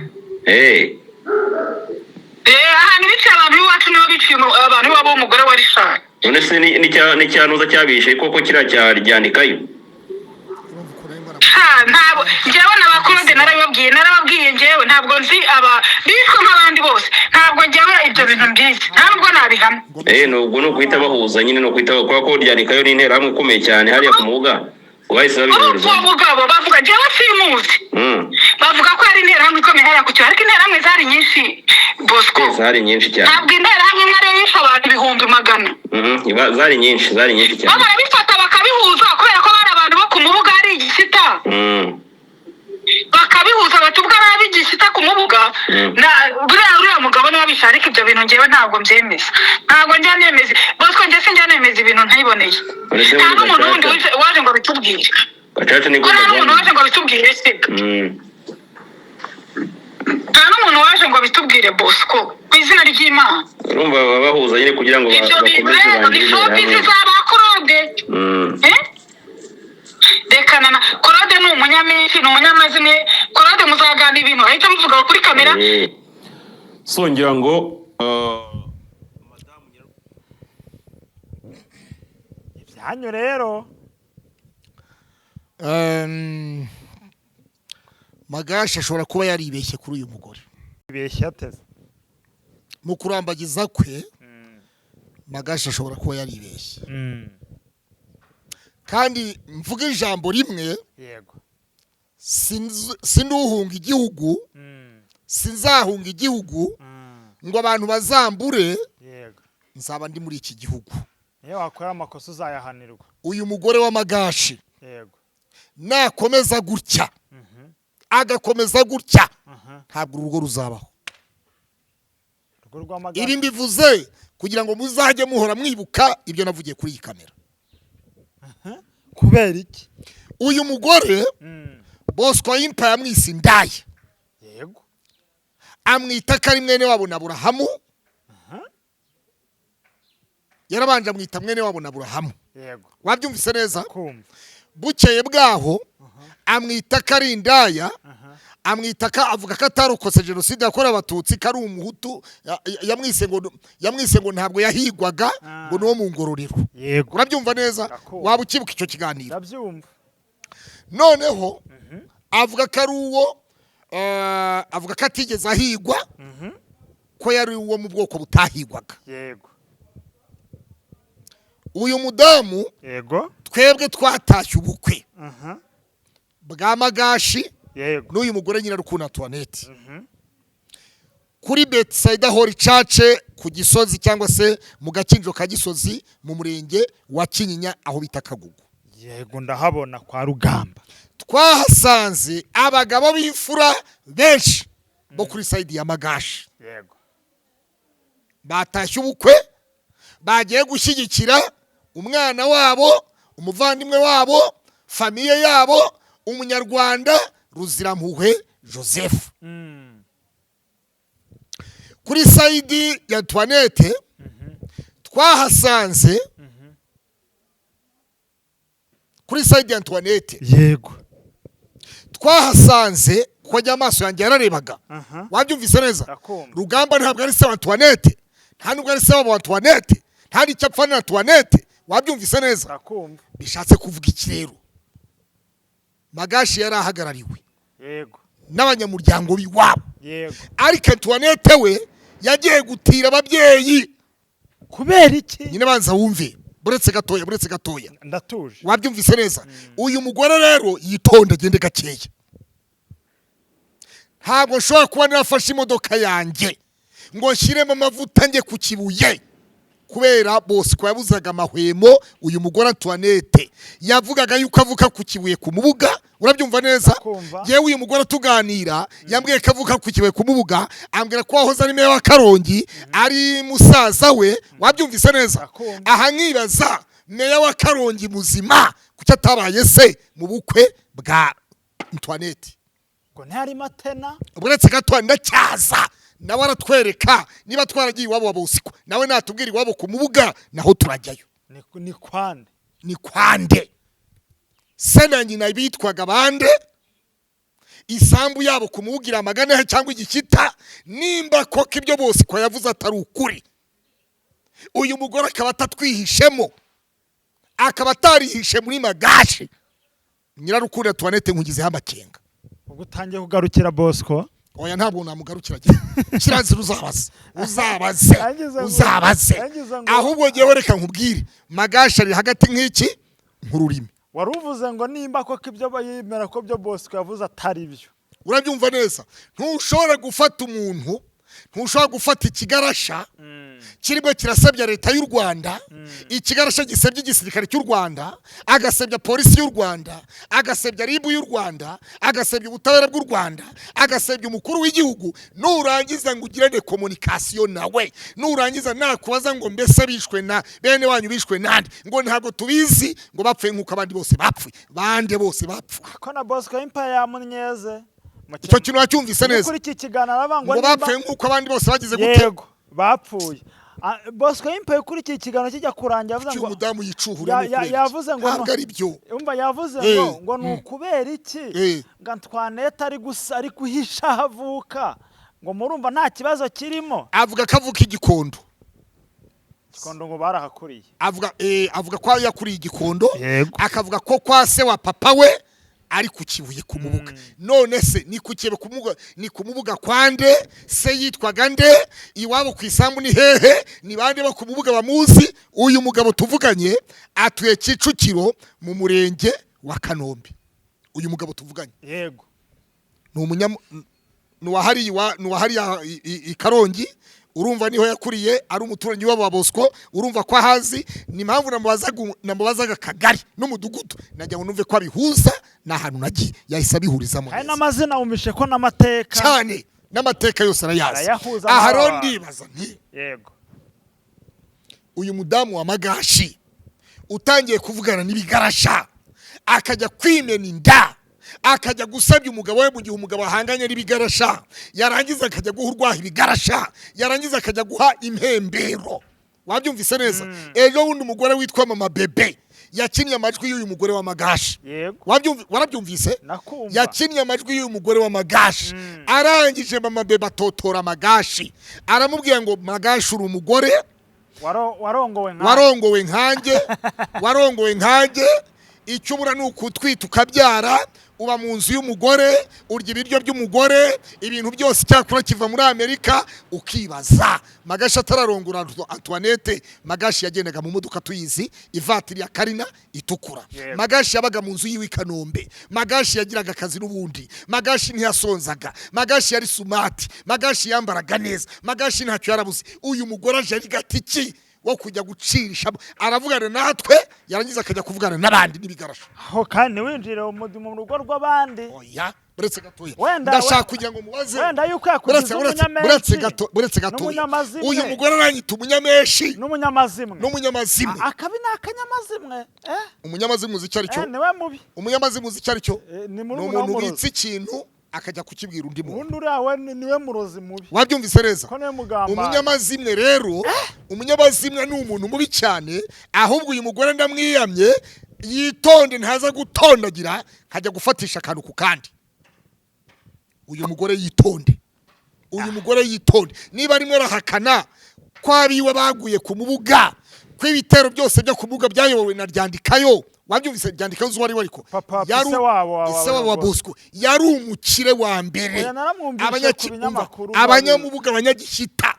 Ahantu bicaye abantu b'iwacu niho biciye abantu babo umugore wa Richard. None se ni cyanuza cyabishe koko kira cyandikayo. Ntabwo njyewe n'abakurode narababwiye njyewe ntabwo nzi aba bishwe nk'abandi bose, ntabwo njyewe ibyo bintu mbizi, ntabwo nabihamya. Nubwo no kwita bahuza nyine no kwita kwa ko ryandikayo n'intera hamwe ikomeye cyane hariya ku mubuga. Ubahise babihuza. Ubwo bavuga njyewe simuzi. Bavuga ko ari intera hamwe ikomeye hariya ku cyo, ariko intera hamwe zari nyinshi Bosco. Zari nyinshi cyane. Ntabwo intera hamwe mwari yishe abantu 100,000. Zari nyinshi cyane. Barabifata bakabihuza kubera ko bari abantu bo ku mubuga hari igisita. Bakabihuza batubwa nabi igisita ku mubuga. Uriya mugabo niwe abisha, ariko ibyo bintu njyewe ntabwo mbyemeza. Ntabwo njya nemeza Bosco, njye sinjya nemeza ibintu ntayiboneye. Nta n'umuntu wundi waje ngo bitubwire. Gacaca ni nta n'umuntu waje ngo bitubwire se. Nta n'umuntu waje ngo bitubwire Bosco ku izina ry'Imana. Urumva bahuza nyine kugira ngo bakomeze bangire Claude. Dekana Claude ni umunyamisi, ni umunyamazine. Claude muzaganira ibintu ahita muvuga kuri kamera. Songera ngo ibyanyu rero Magashi ashobora kuba yaribeshye kuri uyu mugore. Ibeshye ateze mu kurambagiza kwe. Magashi ashobora kuba yaribeshye. Kandi mvuga ijambo rimwe, yego, sinduhunga igihugu, sinzahunga igihugu ngo abantu bazambure, yego, nzaba ndi muri iki gihugu. Iyo wakora amakosa uzayahanirwa. Uyu mugore wa Magashi, yego, nakomeza gutya, agakomeza gutya, ntabwo urugo ruzabaho. Ibi mbivuze kugira ngo muzajye muhora mwibuka ibyo navugiye kuri iyi kamera. Kubera iki? Uyu mugore Bosco Empire yamwise indaya. Yego. Amwita kari mwene wabo na Aburahamu. Yarabanje amwita mwene wabo na Aburahamu. Yego. Wabyumvise neza? Kumva. Bukeye bwaho amwita kari indaya. Amwita avuga ko atarokotse jenoside yakorewe abatutsi, kari umuhutu. Yamwise ngo ntabwo yahigwaga, ngo no mu ngororero. Yego. Urabyumva neza? Waba ukibuka icyo kiganiro? Ndabyumva. Noneho avuga ko ari uwo avuga ko atigeze ahigwa, ko yari uwo mu bwoko butahigwaga. Yego. Uyu mudamu, yego, twebwe twatashye ubukwe bwa Magashi, yego, n'uyu mugore nyina Rukundo Antoinette, kuri Bethsaida Holy Church ku Gisozi, cyangwa se mu Gakinjo ka Gisozi mu murenge wa Kinyinya aho bita Kagugu. Yego, ndahabona kwa Rugamba. Twahasanze abagabo b'imfura benshi bo kuri side ya Magashi yego batashye ubukwe bagiye gushyigikira umwana wabo umuvandimwe wabo famiye yabo umunyarwanda Ruzirampuhwe Joseph kuri side ya Antoinette twahasanze kuri side ya Antoinette yego twahasanze ko ajya amaso yanjye yararebaga wabyumvise neza Rugamba ntabwo ari se wa Antoinette nta nubwo ari se wa Antoinette nta n'icyo apfa na Antoinette wabyumvise neza bishatse kuvuga iki rero Magashi yari ahagarariwe yego n'abanyamuryango b'iwabo yego ariko Antoinette we yagiye gutira ababyeyi kubera iki nyine banza wumve buretse gatoya ndatuje wabyumvise neza uyu mugore rero yitonda agende gakeya ntabwo nshobora kuba nafashe imodoka yanjye ngo nshyiremo amavuta njye ku Kibuye kubera Bosco yabuzaga amahwemo uyu mugore Antoinette yavugaga yuko avuka ku Kibuye ku Mubuga urabyumva neza yewe uyu mugore tuganira yambwiye ko avuka ku Kibuye ku Mubuga ambwira ko wahoze ari meya wa Karongi ari musaza we wabyumvise neza aha nkibaza meya wa Karongi muzima kuki atabaye se mu bukwe bwa Antoinette ngo ntari matena buretse gato ndacyaza nawe aratwereka niba twaragiye iwabo wa Bosco nawe natubwira iwabo ku Mubuga naho turajyayo ni kwande se na nyina bitwaga bande isambu yabo ku Mubuga amagana cyangwa igikita nimba koko ibyo Bosco yavuze atari ukuri uyu mugore akaba atatwihishemo akaba atarihishe muri Magashi nyirarukundo Antoinette nkugizeho amakenga ubwo utangiye kugarukira Bosco oya ntabwo namugarukira kiranzi uzabaze ahubwo ngewe reka nkubwire Magashi ari hagati nk'iki nk'ururimi wari uvuze ngo nimba koko ibyo bayimera ko byo Bosco yavuze atari byo urabyumva neza ntushobora gufata umuntu ntushobora gufata ikigarasha kirimo kirasebya leta y'u Rwanda ikigarasha gisebya igisirikare cy'u Rwanda agasebya polisi y'u Rwanda agasebya RIB y'u Rwanda agasebya ubutabera bw'u Rwanda agasebya umukuru w'igihugu nurangiza ngo ugirane communication nawe nurangiza nakubaza ngo mbese bishwe na bene wanyu bishwe nande ngo ntabwo tubizi ngo bapfuye nkuko abandi bose bapfuye bande bose bapfuye ko na Bosco Empire yamunyeze icyo kintu wacyumvise neza kuri iki kiganiro abangwa ngo bapfuye nkuko abandi bose bagize gute yego bapfuye Bosco Empire kuri iki kiganiro kijya kurangira avuze ngo umudamu yicuhure yavuze ngo ntabwo ari byo umva yavuze ngo nukubera iki ngo Antoinette ari guhisha havuka ngo murumva nta kibazo kirimo avuga ko avuka igikondo ngo barahakuriye avuga ko yakuriye igikondo akavuga ko kwa se wa papa we ari ku Kibuye ku Mubuga none se ni ku Kibuye ku Mubuga ni ku Mubuga kwande se yitwaga nde iwabo ku isambu ni hehe ni bande bo ku Mubuga bamuzi uyu mugabo tuvuganye atuye Kicukiro mu murenge wa Kanombe uyu mugabo tuvuganye yego nuwahari i Karongi urumva niho yakuriye ari umuturanyi wabo wa Bosco urumva ko ahazi ni mpamvu namubazaga Kagari n'umudugudu najya ngo numve ko abihuza na hantu nagiye yahise abihurizamo hari n'amazina umishe ko n'amateka cyane n'amateka yose arayazi aha rero ndibaza nti yego uyu mudamu wa Magashi utangiye kuvugana n'ibigarasha akajya kwimena inda akajya gusabya umugabo we mu gihe umugabo ahanganye n'ibigarasha yarangiza akajya guha urwaha ibigarasha yarangiza akajya guha impembero wabyumvise neza ejo wundi umugore witwa Mama Bebe yakinnye amajwi y'uyu mugore wa Magashi warabyumvise yakinnye amajwi y'uyu mugore wa Magashi arangije Mama Bebe atotora Magashi aramubwira ngo Magashi uri umugore warongowe nkanjye icyo ubura ni ukutwita ukabyara uba mu nzu y'umugore urya ibiryo by'umugore ibintu byose cyakora kiva muri Amerika ukibaza Magashi atararongora Antoinette Magashi yagendaga mu modoka tuyizi ivatiri ya Karina itukura Magashi yabaga mu nzu yiwe Kanombe Magashi yagiraga akazi n'ubundi Magashi ntiyasonzaga Magashi yari sumati Magashi yambaraga neza Magashi ntacyo yarabuze uyu mugore aje ari gatiki wo kujya gucirisha aravugana natwe yarangiza akajya kuvugana n'abandi n'ibigarasha aho kandi winjire mu rugo rw'abandi oya buretse gatoya Wenda- ndashaka kugira ngo mubaze wenda yuko yakugize umunyamenshi buretse gatoya n'umunyamazimwe. uyu mugore aranyita umunyamenshi n'umunyamazimwe akabi ni akanyamazimwe umunyamazimwe uzi icyo ari cyo niwe mubi umunyamazimwe uzi icyo ari cyo ni ni umuntu ubitse ikintu akajya kukibwira undi muntu ubundi uriya we niwe murozi mubi wabyumvise neza ko niwe mugamba umunyamazimwe rero umunyamazimwe ni umuntu mubi cyane ahubwo uyu mugore ndamwiyamye yitonde ntaza gutondagira kajya gufatisha akantu ku kandi uyu mugore yitonde niba rimwe arahakana ko abiwe baguye ku mubuga ko ibitero byose byo ku mubuga byayobowe na Ryandikayo wabyumvise Ryandikayo zuwa ari ariko yari ise wabo wa Bosco yari umukire wa mbere abanyamubuga abanyagishyita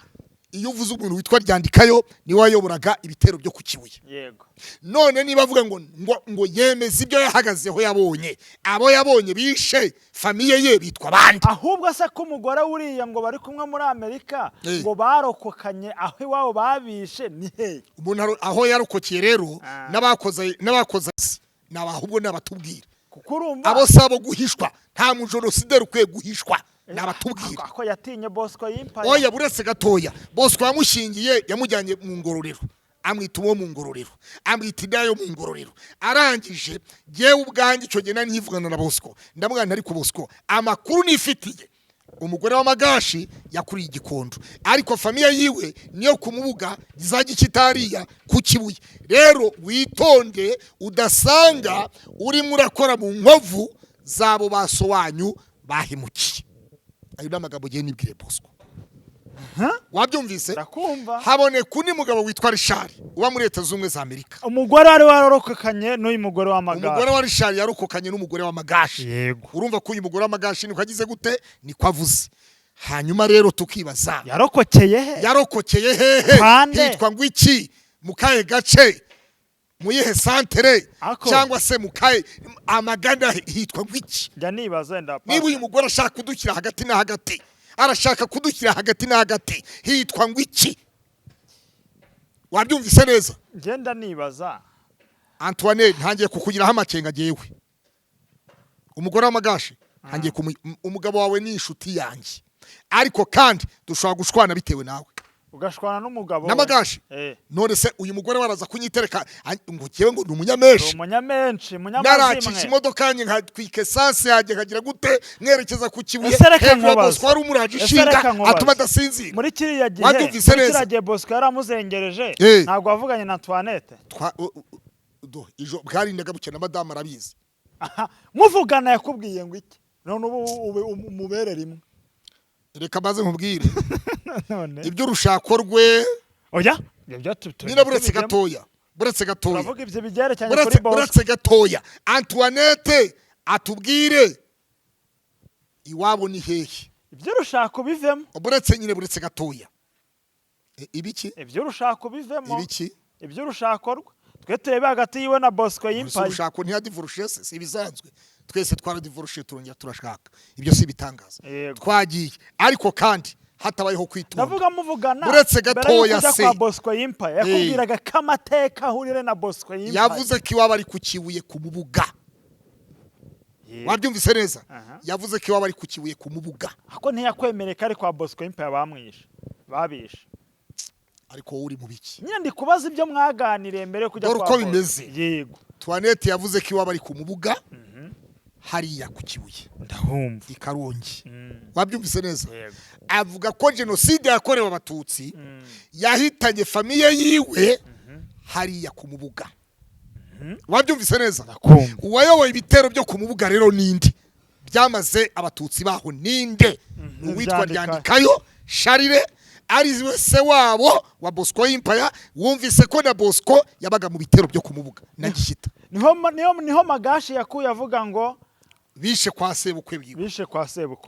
iyo uvuze umuntu witwa Ryandikayo ni wayoboraga ibitero byo ku Kibuye yego none niba avuga ngo yemeza ibyo yahagazeho yabonye abo yabonye bishe famiye ye bitwa bandi ahubwo se ko umugore uriya ngo bari kumwe muri Amerika ngo barokokanye aho iwabo babishe ni he umuntu aho yarokokeye rero n'abakoze n'abahubwo n'abatubwira kuko urumva abo sabo guhishwa nta mujenosideri ukwiye guhishwa nabatubwira ko yatinye Bosco y'impaye oya buretse gatoya Bosco yamushingiye yamujyanye mu ngororero amwita uwo mu ngororero amwita indayo mu ngororero arangije jewe ubwanjye icyo gihe nivugana na Bosco ndamugana ariko Bosco amakuru nifitiye umugore w'amagashi yakuriye igikondo ariko famiye yiwe niyo kumubuga gizaje kitariya ku Kibuye rero witonde udasanga uri murakora mu nkovu zabo baso wanyu bahimukiye ayo namagambo giye nibwire Bosco wabyumvise habone kuni mugabo witwa Richard uba muri Leta z'Ubumwe za Amerika umugore wari warokokanye n'uyu mugore w'amagashi umugore wa Richard yarokokanye n'umugore w'amagashi yego urumva ko uyu mugore w'amagashi niko agize gute niko avuze hanyuma rero tukibaza yarokokeye hehe hitwa ngo iki mukaye gace muyihe santere cyangwa se mukaye amaganda hitwa ngo iki niba uyu mugore ashaka kudukira hagati na hagati arashaka kudukira hagati na hagati hitwa ngo iki wabyumvise neza ngenda nibaza Antoine ntangiye kukugiraho amakenga jewe umugore w'amagashi ntangiye umugabo wawe ni inshuti yanjye ariko kandi dushobora gushwana bitewe nawe ugashwana n'umugabo n'amagashi none se uyu mugore waraza kunyitereka ngo kiwe ngo umunyamenshi naracisha imodoka yanjye nkatwika essence yanjye nkagira gute mwerekeza ku Kibuye hejuru Bosco wari umuraje ishinga atuma adasinzira muri kiriya gihe Bosco yaramuzengereje ntabwo wavuganye na Antoinette ijo bwarindaga buke na madame arabizi muvugana yakubwiye ngo iki none ubu umubere rimwe reka maze nkubwire ibyo urushako rwe oya nina buretse gatoya uravuga ibyo bigerekanye kuri Bosco buretse gatoya Antoinette atubwire iwabo ni hehe ibyo urushako bivemo buretse gatoya ibiki ibyo urushako bivemo ibiki ibyo urushako rwe twe turebe hagati yiwe na Bosco y'impaye urushako ntiyadivorce si bisanzwe twese twaradivorce turongera turashaka ibyo si bitangaza twagiye ariko kandi hatabayeho kwitura ndavuga muvugana buretse gatoya se kwa Bosco y'impaye yakubwiraga kamateka ahurire na Bosco y'impaye yavuze ko iwaba ari ku Kibuye ku mubuga wabyumvise neza yavuze ko iwaba ari ku Kibuye ku mubuga ako ntiyakwemereka ari kwa Bosco y'impaye babishe ariko uri mu biki nyine ndi kubaza ibyo mwaganiriye mbere kujya kwa Bosco bimeze yego Antoinette yavuze ko iwaba ari ku mubuga hariya ku Kibuye ndahumva ikarongi wabyumvise neza avuga ko genocide yakorewe abatutsi yahitanye famiye yiwe hariya ku mubuga wabyumvise neza uwayoboye ibitero byo ku mubuga rero ninde byamaze abatutsi baho ninde uwitwa Ryandikayo Charire ari se wabo wa Bosco y'impaye wumvise ko na Bosco yabaga mu bitero byo ku mubuga na Gishyita niho magashi yakuye avuga ngo bishe kwa sebukwe bwiwe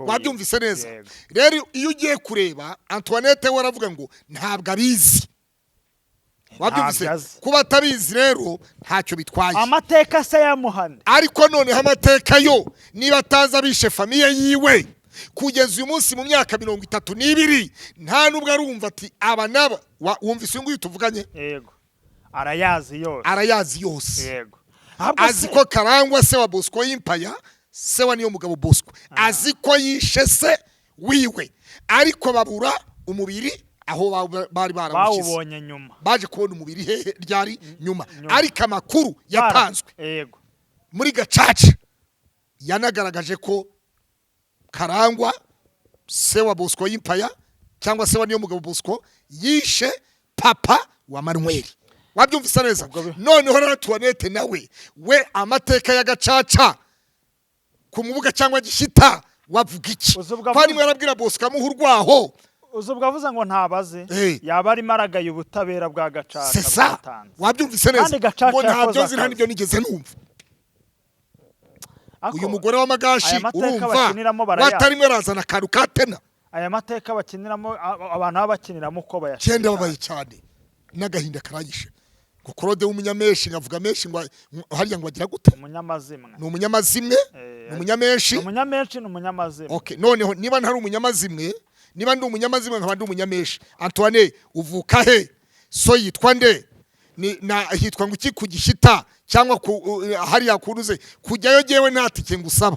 wabyumvise neza yego. Rero iyo ugiye kureba Antoinette we aravuga ngo ntabwo abizi wabyumvise kuba atabizi rero ntacyo bitwaye amateka se yamuhana ariko noneho amateka yo niba ataza bishe famiye yiwe kugeza uyu munsi mu myaka 32 nta nubwo arumva ati aba naba wumvise ngo tuvuganye yego arayazi yose yego yego azi ko Karangwa se wa Bosco y'impaye se wa niyo mugabo Bosco azi ko yishe se wiwe ariko babura umubiri aho bari barawushize bawubonye nyuma baje kubona umubiri hehe ryari nyuma ariko amakuru yatanzwe yego muri Gacaca yanagaragaje ko Karangwa se wa Bosco Impaya cyangwa se wa niyo mugabo Bosco yishe papa wa Manuel wabyumvise neza noneho Antoinette nawe we amateka ya Gacaca ku mubuga cyangwa Gishita wavuga iki kwani mwarabwira Bosco amuhurwaho uzubwavuze ngo ntabaze yaba ari maragaye ubutabera bwa Gacaca sesa wabyumvise neza ngo ntabyo nzi nibyo nigeze numva uyu mugore w'amagashi urumva batarimwe razana karu katena aya mateka bakiniramo abantu babakiniramo uko bayashaka cyende babaye cyane n'agahinda karanyishe ngo Claude w'umunyameshi ngavuga meshi ngo harya ngo agira gute umunyamazimwe ni umunyamazimwe ni umunyameshi ni umunyamazimwe okay noneho niba ntari umunyamazimwe niba ndi umunyamazimwe nkaba ndi umunyameshi Antoine uvuka he so yitwa nde ni na hitwa ngo iki ku Gishita cyangwa hari yakuruze kujyayo jewe natike ngusaba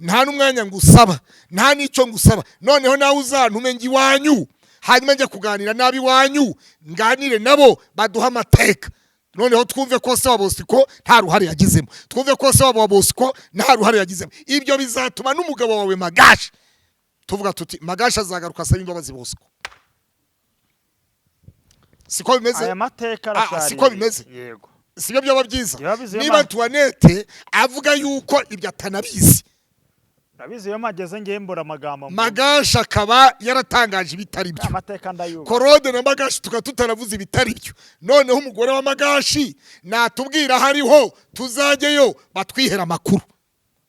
nta numwanya ngusaba nta nico ngusaba noneho nawe uzantume ngi wanyu hanyuma njye kuganira nabi wanyu nganire nabo baduha amateka noneho twumve ko se wa Bosco nta ruhare yagizemo twumve ko se wa Bosco nta ruhare yagizemo ibyo bizatuma n'umugabo wawe Magashi tuvuga tuti Magashi azagaruka asaba imbabazi Bosco siko bimeze aya mateka arashari siko bimeze yego sibyo byaba byiza niba Antoinette avuga yuko ibyo atanabizi Rabizi yo mageze ngembura amagambo Magashi akaba yaratangaje ibitari byo amateka ndayuba Claude na Magashi tukatutaravuze ibitari byo noneho umugore wa Magashi natubwira hariho tuzajyeyo batwihera makuru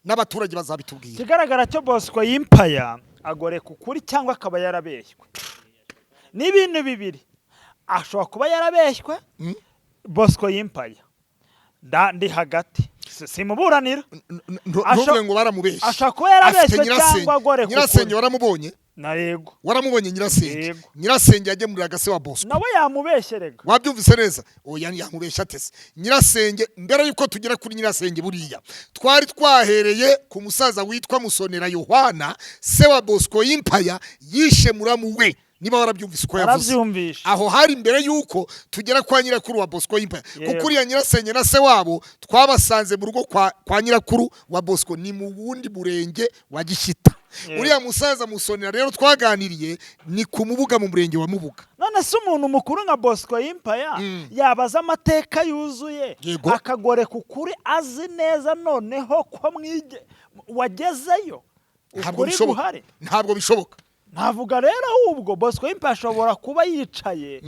n'abaturage bazabitubwira kigaragara cyo Bosco Impaya agore kukuri cyangwa akaba yarabeshywe n'ibintu bibiri ashobora kuba yarabeshywe Bosco Impaya ndi hagati simuburanira ntuvuge ngo baramubeshye ashaka kuba yarabeshywe cyangwa agore kukuri nyirasenge waramubonye na yego waramubonye nyirasenge yagemurira agase wa Bosco nawe yamubesherega wabyumvise neza oya yamubeshya atese nyirasenge mbere yuko tugera kuri nyirasenge buriya twari twahereye ku musaza witwa Musonera Yohana se wa Bosco Impaya yishe muramu we niba warabyumvise uko yavuze aho hari mbere yuko tugera kwa nyirakuru wa Bosco Impaya kuko uriya nyirasenge na se wabo twabasanze mu rugo kwa nyirakuru wa Bosco ni mu wundi murenge wa Gishita uriya musaza Musonera rero twaganiriye ni ku mubuga mu murenge wa Mubuga none se umuntu mukuru nka Bosco Impaya yabaza amateka yuzuye akagore kukuri azi neza noneho ko mwige wagezeyo ukuri guhari ntabwo bishoboka navuga rero ahubwo Bosco Impaya ashobora kuba yicaye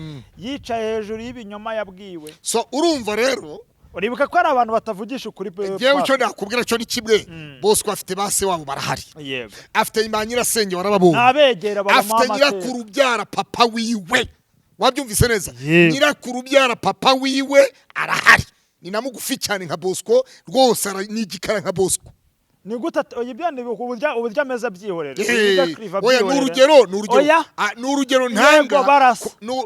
hejuru y'ibinyoma yabwiwe so urumva rero uribuka ko ari abantu batavugisha ukuri yewe cyo nakubwira cyo ni kimwe Bosco afite base wabo barahari yego afite nyirasenge warababonye abegera afite nyirakuru byara papa wiwe wabyumvise neza nyirakuru byara papa wiwe arahari ni namugufi cyane nka Bosco rwose ni igikara nka Bosco ni gute oyibyane uburyo ameza byihorera oya n'urugero ntanga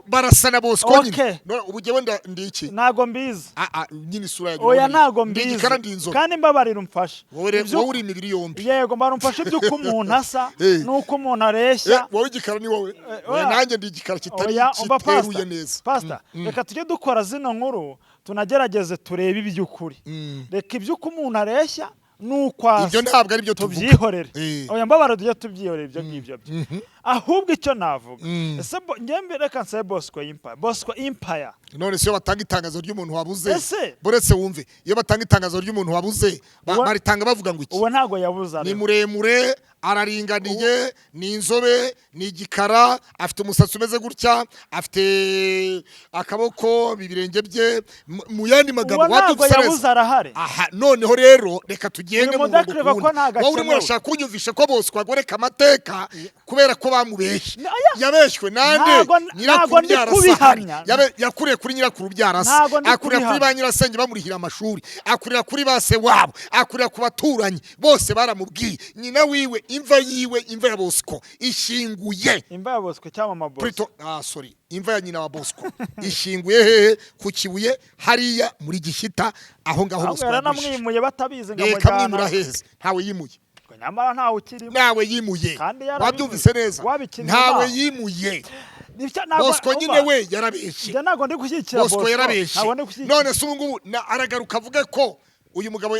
barasa na Bosco nyine ubugewe ndiki nago mbizi nyine isura ya oya nago mbizi kandi mbabarira umfasha wowe uri imibiri yombi yego mbarumfasha byuko umuntu asa nuko umuntu areshya wowe igikara ni wowe nanjye ndi igikara kiteruye neza pastor reka tujye dukora zino nkuru tunagerageze turebe iby'ukuri reka iby'uko umuntu areshya nukwasa ibyo ntabwo ari byo tubyihorere oya mbabara tujye tubyihorere ibyo ngibyo ahubwo icyo navuga ese ngembe reka nse Bosco Impaya none se batanga itangazo ry'umuntu wabuze boretse wumve iyo batanga itangazo ry'umuntu wabuze baritanga bavuga ngo iki uwo ntago yabuza ni muremure araringaniye ni inzobe ni igikara afite umusatsi umeze gutya afite akaboko bibirenge bye mu yandi magambo wabyusereza aha noneho rero reka tugende mu murongo wowe urimo urashaka kunyumvisha ko Bosco agoreka amateka kubera ko bamubeshye yabeshywe nande nyirakuru byarasahari yakuriye kuri nyirakuru byarasa akurira kuri ba nyirasenge bamurihira amashuri akurira kuri base wabo akurira ku baturanyi bose baramubwiye nyina wiwe imva ya Bosco ishinguye imva ya Bosco cyangwa Mabosco sorry imva ya nyina wa Bosco ishinguye hehe ku Kibuye hariya muri Gishyita aho ngaho Bosco yaranamwimuye batabizi ngamujyana heza ntawe yimuye nyamara ntawe ukirimo nawe yimuye wabyumvise neza ntawe yimuye Bosco nyine we yarabeshye ntago ndi gushyikira Bosco yarabeshye none se ubu ngubu aragaruka avuge ko uyu mugabo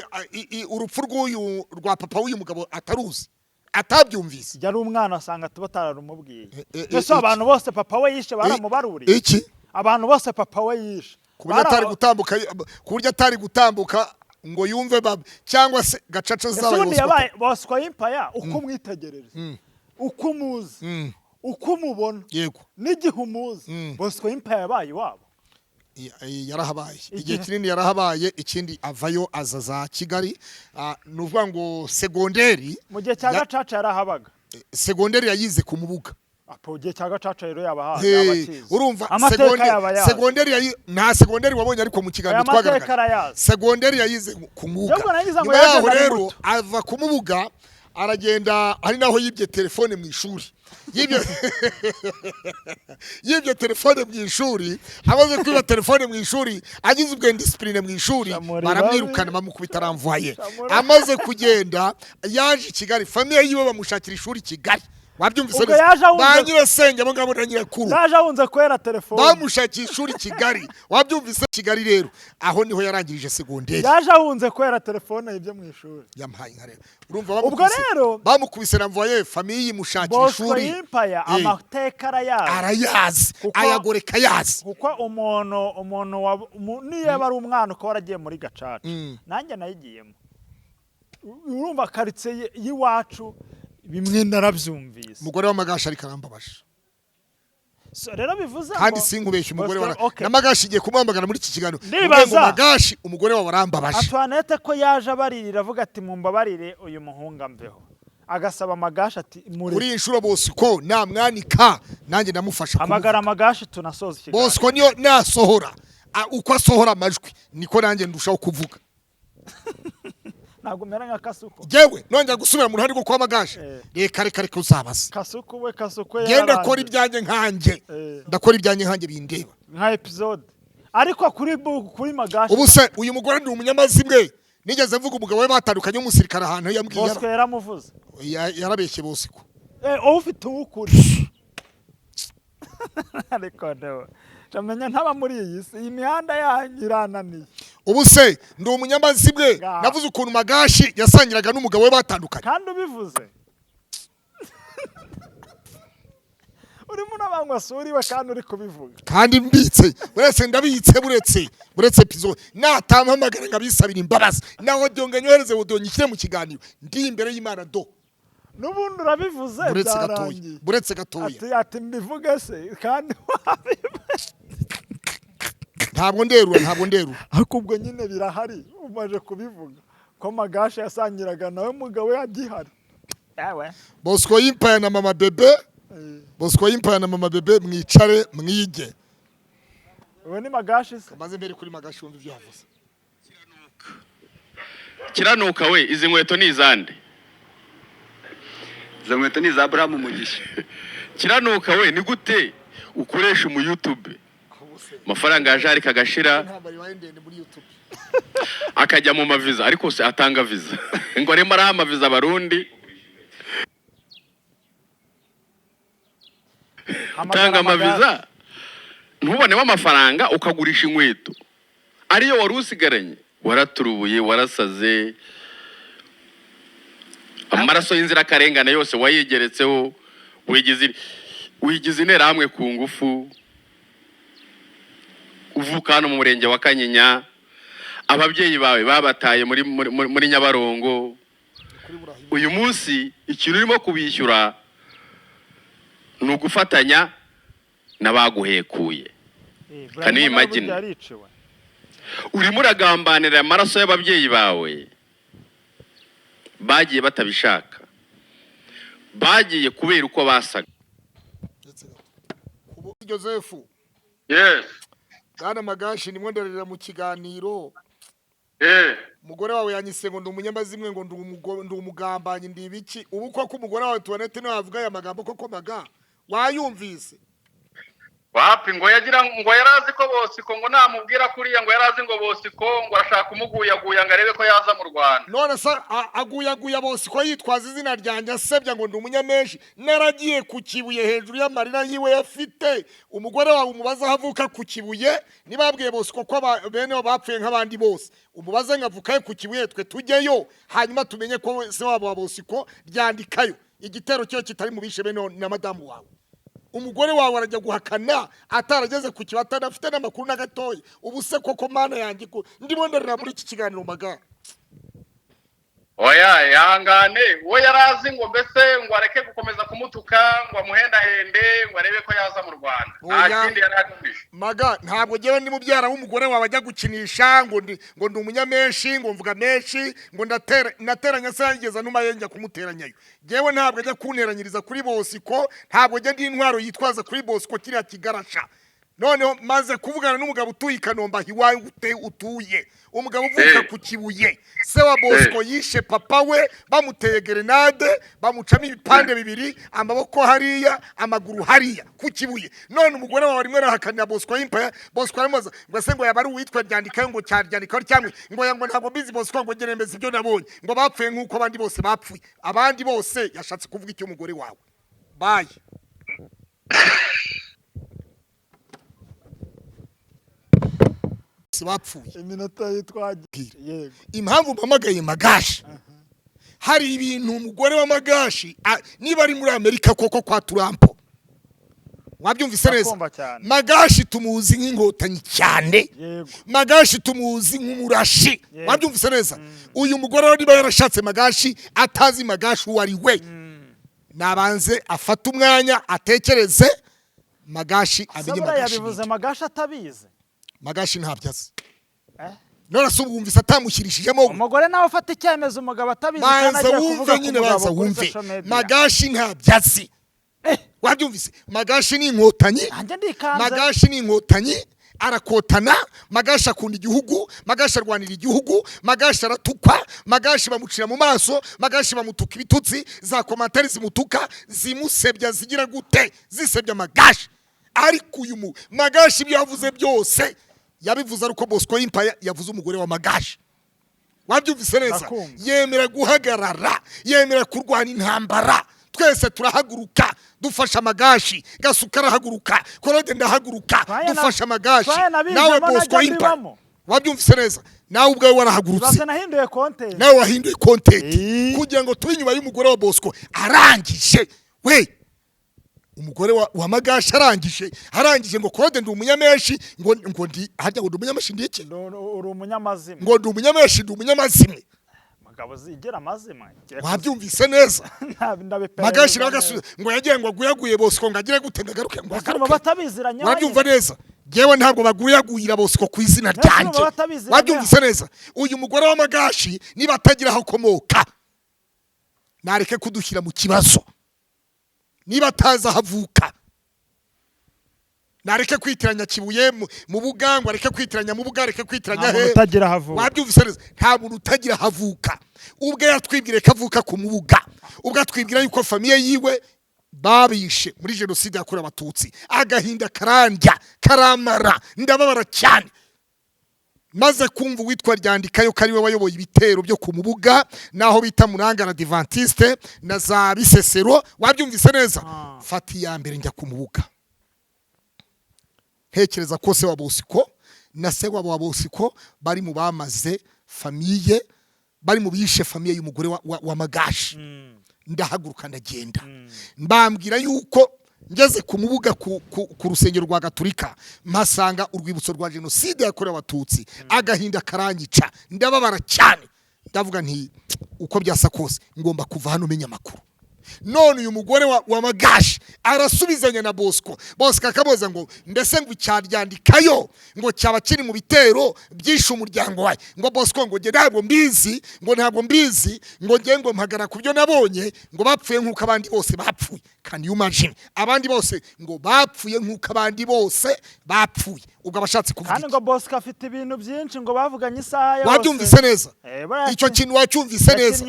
urupfu rw'uyu rwa papa w'uyu mugabo ataruzi atabyumvise yari umwana asanga tuba tararumubwiye ese abantu bose papa we yishe baramubaruriye iki abantu bose papa we yishe ku buryo atari gutambuka ngo yumve cyangwa se gacaca zabaye Bosco Empire uko mwitegereza uko muzi uko umubona yego n'igihe umuzi Bosco Empire yabaye iwabo yarahabaye igihe kinini yarahabaye ikindi avayo aza za Kigali nuvuga ngo segonderi mu gihe cya Gacaca yarahabaga segonderi yayize ku Mubuga apo gihe cya Gacaca rero yabahaye urumva segonderi nta segonderi wabonye ariko mu kiganiro twagaraga segonderi yayize ku Mubuga nyuma yaho rero ava ku Mubuga aragenda hari naho yibye telefone mu ishuri yibye telefone mu ishuri amaze kwiba telefone mu ishuri agize ubwo discipline mu ishuri baramwirukana bamukubita aramvuye amaze kugenda yaje Kigali famille yiwe bamushakira ishuri Kigali wabyumvise ba nyirasenge abo ngabo na nyirakuru yaje ahunze kwera telefone bamushakiye ishuri Kigali wabyumvise Kigali rero aho niho yarangirije segonderi yaje ahunze kwera telefone ibyo mu ishuri yampaye nka rero urumva bamukubise ramvoye famille yimushakira ishuri amateka arayazi ayagoreka yazi kuko umuntu niyo bari umwana uko waragiye muri Gacaca nanjye nayigiyemo urumva karitsiye y'iwacu bimwe narabyumvise umugore w'Amagashi ari karambabaje rero bivuze kandi sinkubeshye umugore wa n'Amagashi igiye kumwambagana muri iki kiganiro ngo Magashi umugore wa warambabaje Antoinette ko yaje abaririra avuga ati mumbabarire uyu muhunga mbeho agasaba Amagashi ati muri inshuro Bosco namwanika nanjye namufasha amagara Amagashi tunasoza ikiganiro Bosco niyo nasohora uko asohora amajwi niko nanjye ndushaho kuvuga ntabwo mera nka Kasuku yewe nongera gusubira mu ruhande rwo kwa Magashi reka uzabaza Kasuku genda kora ibyanjye nkanjye ndakora ibyanjye nkanjye bindeba nka episode ariko kuri Magashi ubu se uyu mugore ndi umunyamazimwe nigeze mvuga umugabo we batandukanye umusirikare ahantu yambwiye Bosco yaramuvuze yarabeshye Bosco ufite ukuri ariko ndewe Chamenya ntaba muri iyi si imihanda yanyirananiye ubu se ndi umunyamazimwe navuze ukuntu Magashi yasangiraga n'umugabo we batandukanye kandi ubivuze urimo nabangwa suriwe kandi uri kubivuga kandi mbitse ndabitse buretse episode natampamagara ngabisabira imbabazi naho dyonga nyohereze wodonyikire mu kiganiro ndi imbere y'Imana do nubundi urabivuze byarangiye buretse gatoya ati mbivuge se kandi ntabwo nderura akubwo nyine birahari umaje kubivuga ko Magashi yasangiraga nawe mugabo yagihari Bosco Empire na mama bebe mwicare mwige ubu ni Magashi se maze mbere kuri Magashi wumva ibyo yavuze kiranuka we izi nkweto ni izande izo nkweto ni za Abraham Mugisha kiranuka we ni gute ukoresha mu YouTube amafaranga yaje ariko agashira akajya mu maviza ariko se atanga viza ngo arimo arahama viza abarundi atanga amaviza ntubonemo amafaranga ukagurisha inkweto ariyo wari usigaranye waraturubuye warasaze amaraso y'inzirakarengane yose wayigeretseho wigize intera hamwe ku ngufu uvuka hano mu murenge wa Kanyinya ababyeyi bawe babataye muri Nyabarongo uyu munsi ikintu urimo kubishyura ni ugufatanya n'abaguhekuye kandi imagine urimo uragambanira amaraso y'ababyeyi bawe bagiye batabishaka bagiye kubera uko basaga Joseph. Yes. Bwana Magashi nimwe ndarira mu kiganiro. Umugore wawe yanyise ngo ndi umunyamazimwe ngo ndi umugambanyi ndi ibiki. Ubu koko umugore wawe Tuwanete no avuga aya magambo koko maga. Wayumvise? Wapi ngo yagira ngo yarazi ko Bosiko ngo namubwira kuriya ngo yarazi ngo Bosiko ngo ashaka kumuguyaguya ngo arebe ko yaza mu Rwanda. None sa aguyaguya Bosiko yitwaza izina ryanjye asebya ngo ndi umunyamenshi naragiye ku Kibuye hejuru y'amarira yiwe yafite. Umugore wawe umubaza havuka ku Kibuye nibabwiye Bosiko ko bene bapfuye nk'abandi bose. Umubaze ngavukaye ku Kibuye twe tujyeyo hanyuma tumenye ko se wabo wa Bosiko ryandikayo igitero cyo kitari mu bishe bene na madamu wawe. Umugore wawe arajya guhakana atarageze ku kibata nafite n'amakuru na gatoyi. Ubu se koko mana yanjye ko ndimo ndarira muri iki kiganiro maga. Oya yangane we yarazi ngo mbese ngo areke gukomeza kumutuka ngo amuhendahende ngo arebe ko yaza mu Rwanda. Akindi yaragamije. Maga ntabwo jewe ndi mubyara w'umugore wawe ajya gukinisha ngo ndi umunyamenshi ngo mvuga menshi ngo nateranya sangeza numa yenjya kumuteranyayo. Jewe ntabwo ajya kunteranyiriza kuri Bosiko ntabwo ajya ndi intwaro yitwaza kuri Bosiko kiriya kigarasha. Noneho maze kuvugana n'umugabo utuye Kanomba hiwaye utuye umugabo uvuka ku Kibuye se wa Bosiko yishe papa we bamuteye grenade bamucamo ibipande bibiri amaboko hariya amaguru hariya ku Kibuye. None umugore wawe rimwe rahakanira Bosiko Empire Bosiko aramuza ngo se ngo yabari uwitwa ryandikayo ngo cyandikaho cyamwe ngo yango ntabwo bizi Bosiko ngo geremeza ibyo nabonye ngo bapfuye nkuko abandi bose bapfuye abandi bose yashatse kuvuga icyo umugore wawe. Bye. Bapfuye iminota yitwagiye. Yego. Impamvu mpamagaye Magashi. Hari ibintu umugore wa Magashi niba ari muri Amerika koko kwa Trump. Wabyumvise neza? Magashi tumuzi nk'inkotanyi cyane. Yego. Magashi tumuzi nk'umurashi. Wabyumvise neza? Uyu mugore wari yarashatse Magashi atazi Magashi wari we. Nabanze afata umwanya atekereze Magashi amenye Magashi. Yabivuze Magashi atabize. Magashi ntabyaze. None subumvise atamushyirishijemo. Umugore nawe afata icyemezo umugabo atabize kandi agiye kuvuga nyine baza wumve. Magashi ntabyaze. Wabyumvise? Magashi ni inkotanyi. Magashi ni inkotanyi arakotana. Magashi akunda igihugu. Magashi arwanira igihugu. Magashi aratukwa. Magashi bamucira mu maso. Magashi bamutuka ibitutsi za komentari zimutuka zimusebya zigira gute zisebya Magashi. Ariko uyu Magashi ibyo yavuze byose yabivuze aruko Bosco Empire yavuze umugore wa Magashi. Wabyumvise neza? Yemera guhagarara, yemera kurwana intambara. Twese turahaguruka dufasha Magashi, Gasuka arahaguruka, Korode ndahaguruka dufasha Magashi. Nawe Bosco Empire wabyumvise neza? Nawe ubwawe warahagurutse. Nawe wahinduye content kugira ngo turi nyuma y'umugore wa Bosco arangije. We umugore wa Magashi arangije ngo Claude ndi umunyameshi ngo ndi hajya ngo ndi umunyameshi ndi iki uri umunyamazimwe ngo ndi umunyameshi ndi umunyamazimwe magabo zigera amazimwe wabyumvise neza Magashi nagasubiza ngo yagiye ngo aguyaguye Bosco ngo agire gute ngagaruke ngo akarimo batabiziranye wabyumva neza jewe ntabwo baguyaguyira Bosco ku izina ryanjye wabyumvise neza uyu mugore wa Magashi niba atagira aho komoka nareke kudushyira mu kibazo niba ataza havuka nareke kwitiranya Kibuye mu Bugangwa areke kwitiranya mu Bugare areke kwitiranya he wabyumvise neza nta muntu utagira havuka ubwe yatwibwire kavuka ku Mubuga ubwo atwibwira yuko famiye yiwe babishe muri jenoside yakorewe Abatutsi agahinda karandya karamara ndababara cyane maze kumva witwa ryandikayo kariwe wayoboye ibitero byo ku Mubuga naho bita Murangara Adventiste na za Bisesero wabyumvise neza fati ya mbere njya ku Mubuga hekereza ko se wa Bosco na se wa Bosco bari mu bamaze famiye bari mu bishe famiye y'umugore wa Magashi ndahaguruka ndagenda mbambwira yuko ngeze ku Mubuga ku rusengero rwa Gaturika mpasanga urwibutso rwa jenoside yakorewe Abatutsi agahinda karangica ndababara cyane ndavuga nti uko byasa kose ngomba kuva hano menya makuru none uyu mugore wa Magashi arasubizanya na Bosco akaboza ngo mbese ngo cyaryandikayo ngo cyaba kiri mu bitero byishe umuryango wawe ngo Bosco ngo ntabwo mbizi ngo nge ngo mpagara kubyo nabonye ngo bapfuye nkuko abandi bose bapfuye can you imagine abandi bose ngo bapfuye nk'uko abandi bose bapfuye ubwo abashatse kuvuga kandi ngo Bosco afite ibintu byinshi ngo bavuganye isaha yose wabyumvise neza icyo kintu wacyumvise neza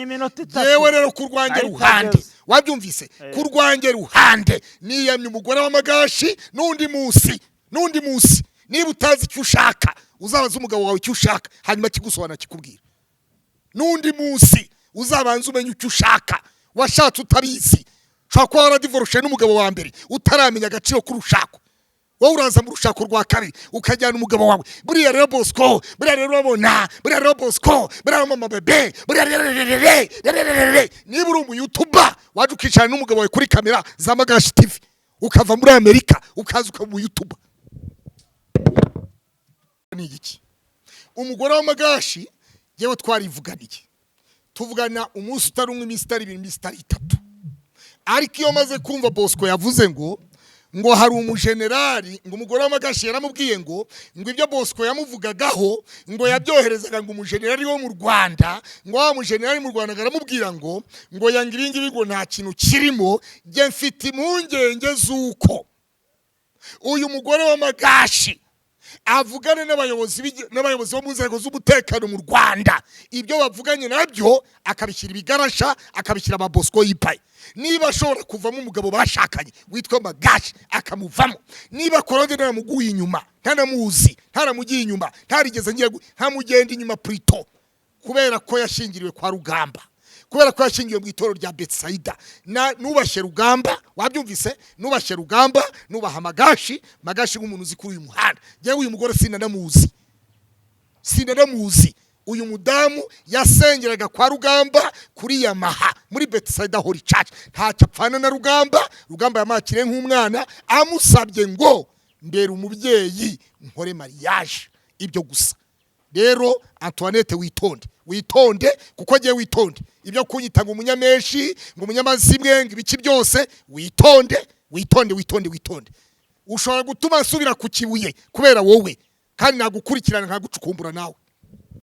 yewe rero kurwange ruhande wabyumvise kurwange ruhande niyamye umugore w'amagashi n'undi munsi niba utazi icyo ushaka uzabaza umugabo wawe icyo ushaka hanyuma kigusobanura kikubwira n'undi munsi uzabanza umenye icyo ushaka washatse utabizi ushobora kuba waradivoroshe n'umugabo wa mbere utaramenya agaciro k'urushako wowe uraza mu rushako rwa kabiri ukajyana umugabo wawe buriya rero Bosco buriya rero urabona buriya rero Bosco buriya mama bebe buriya rero niba uri umu-YouTuber waje ukicarana n'umugabo wawe kuri kamera za Magashi TV ukava muri Amerika ukaza ukaba umu-YouTuber ni iki umugore w'amagashi yewe twarivuganiye tuvugana umunsi utarumwe iminsi itari ibiri iminsi itari itatu ariko iyo maze kumva Bosco yavuze ngo hari umujenerali ngo umugore w'amagashi yaramubwiye ngo ibyo Bosco yamuvugagaho ngo yabyoherezaga ngo umujenerali wo mu Rwanda ngo wa mujenerali mu Rwanda aramubwira ngo yangiringi bigo nta kintu kirimo je mfite impungenge z'uko uyu mugore w'amagashi avugane n'abayobozi bo mu nzego z'umutekano mu Rwanda ibyo bavuganye nabyo akabishyira ibigarasha akabishyira aba Bosco yipaye niba ashobora kuvamo umugabo bashakanye witwa Magashi akamuvamo niba Korode naramuguye inyuma ntanamuzi ntaramugiye inyuma ntarigeze ntamugenda inyuma Prito kubera ko yashingiriwe kwa Rugamba kubera ko yashingiwe mu itoro rya Betsaida nubashye Rugamba wabyumvise nubashye Rugamba nubaha Magashi nk'umuntu uzi kuri uyu muhanda yewe uyu mugore sinanamuzi uyu mudamu yasengeraga kwa Rugamba kuri Yamaha muri Betsaida Holy Church ntacyo apfana na Rugamba yamakire nk'umwana amusabye ngo mbere umubyeyi nkore mariage ibyo gusa rero Antoinette witonde kuko giye witonde ibyo kunyita ngo umunyameshi ngo umunyamazimwe ngo ibiki byose witonde ushobora gutuma nsubira ku kibuye kubera wowe kandi nagukurikirana nkagucukumbura nawe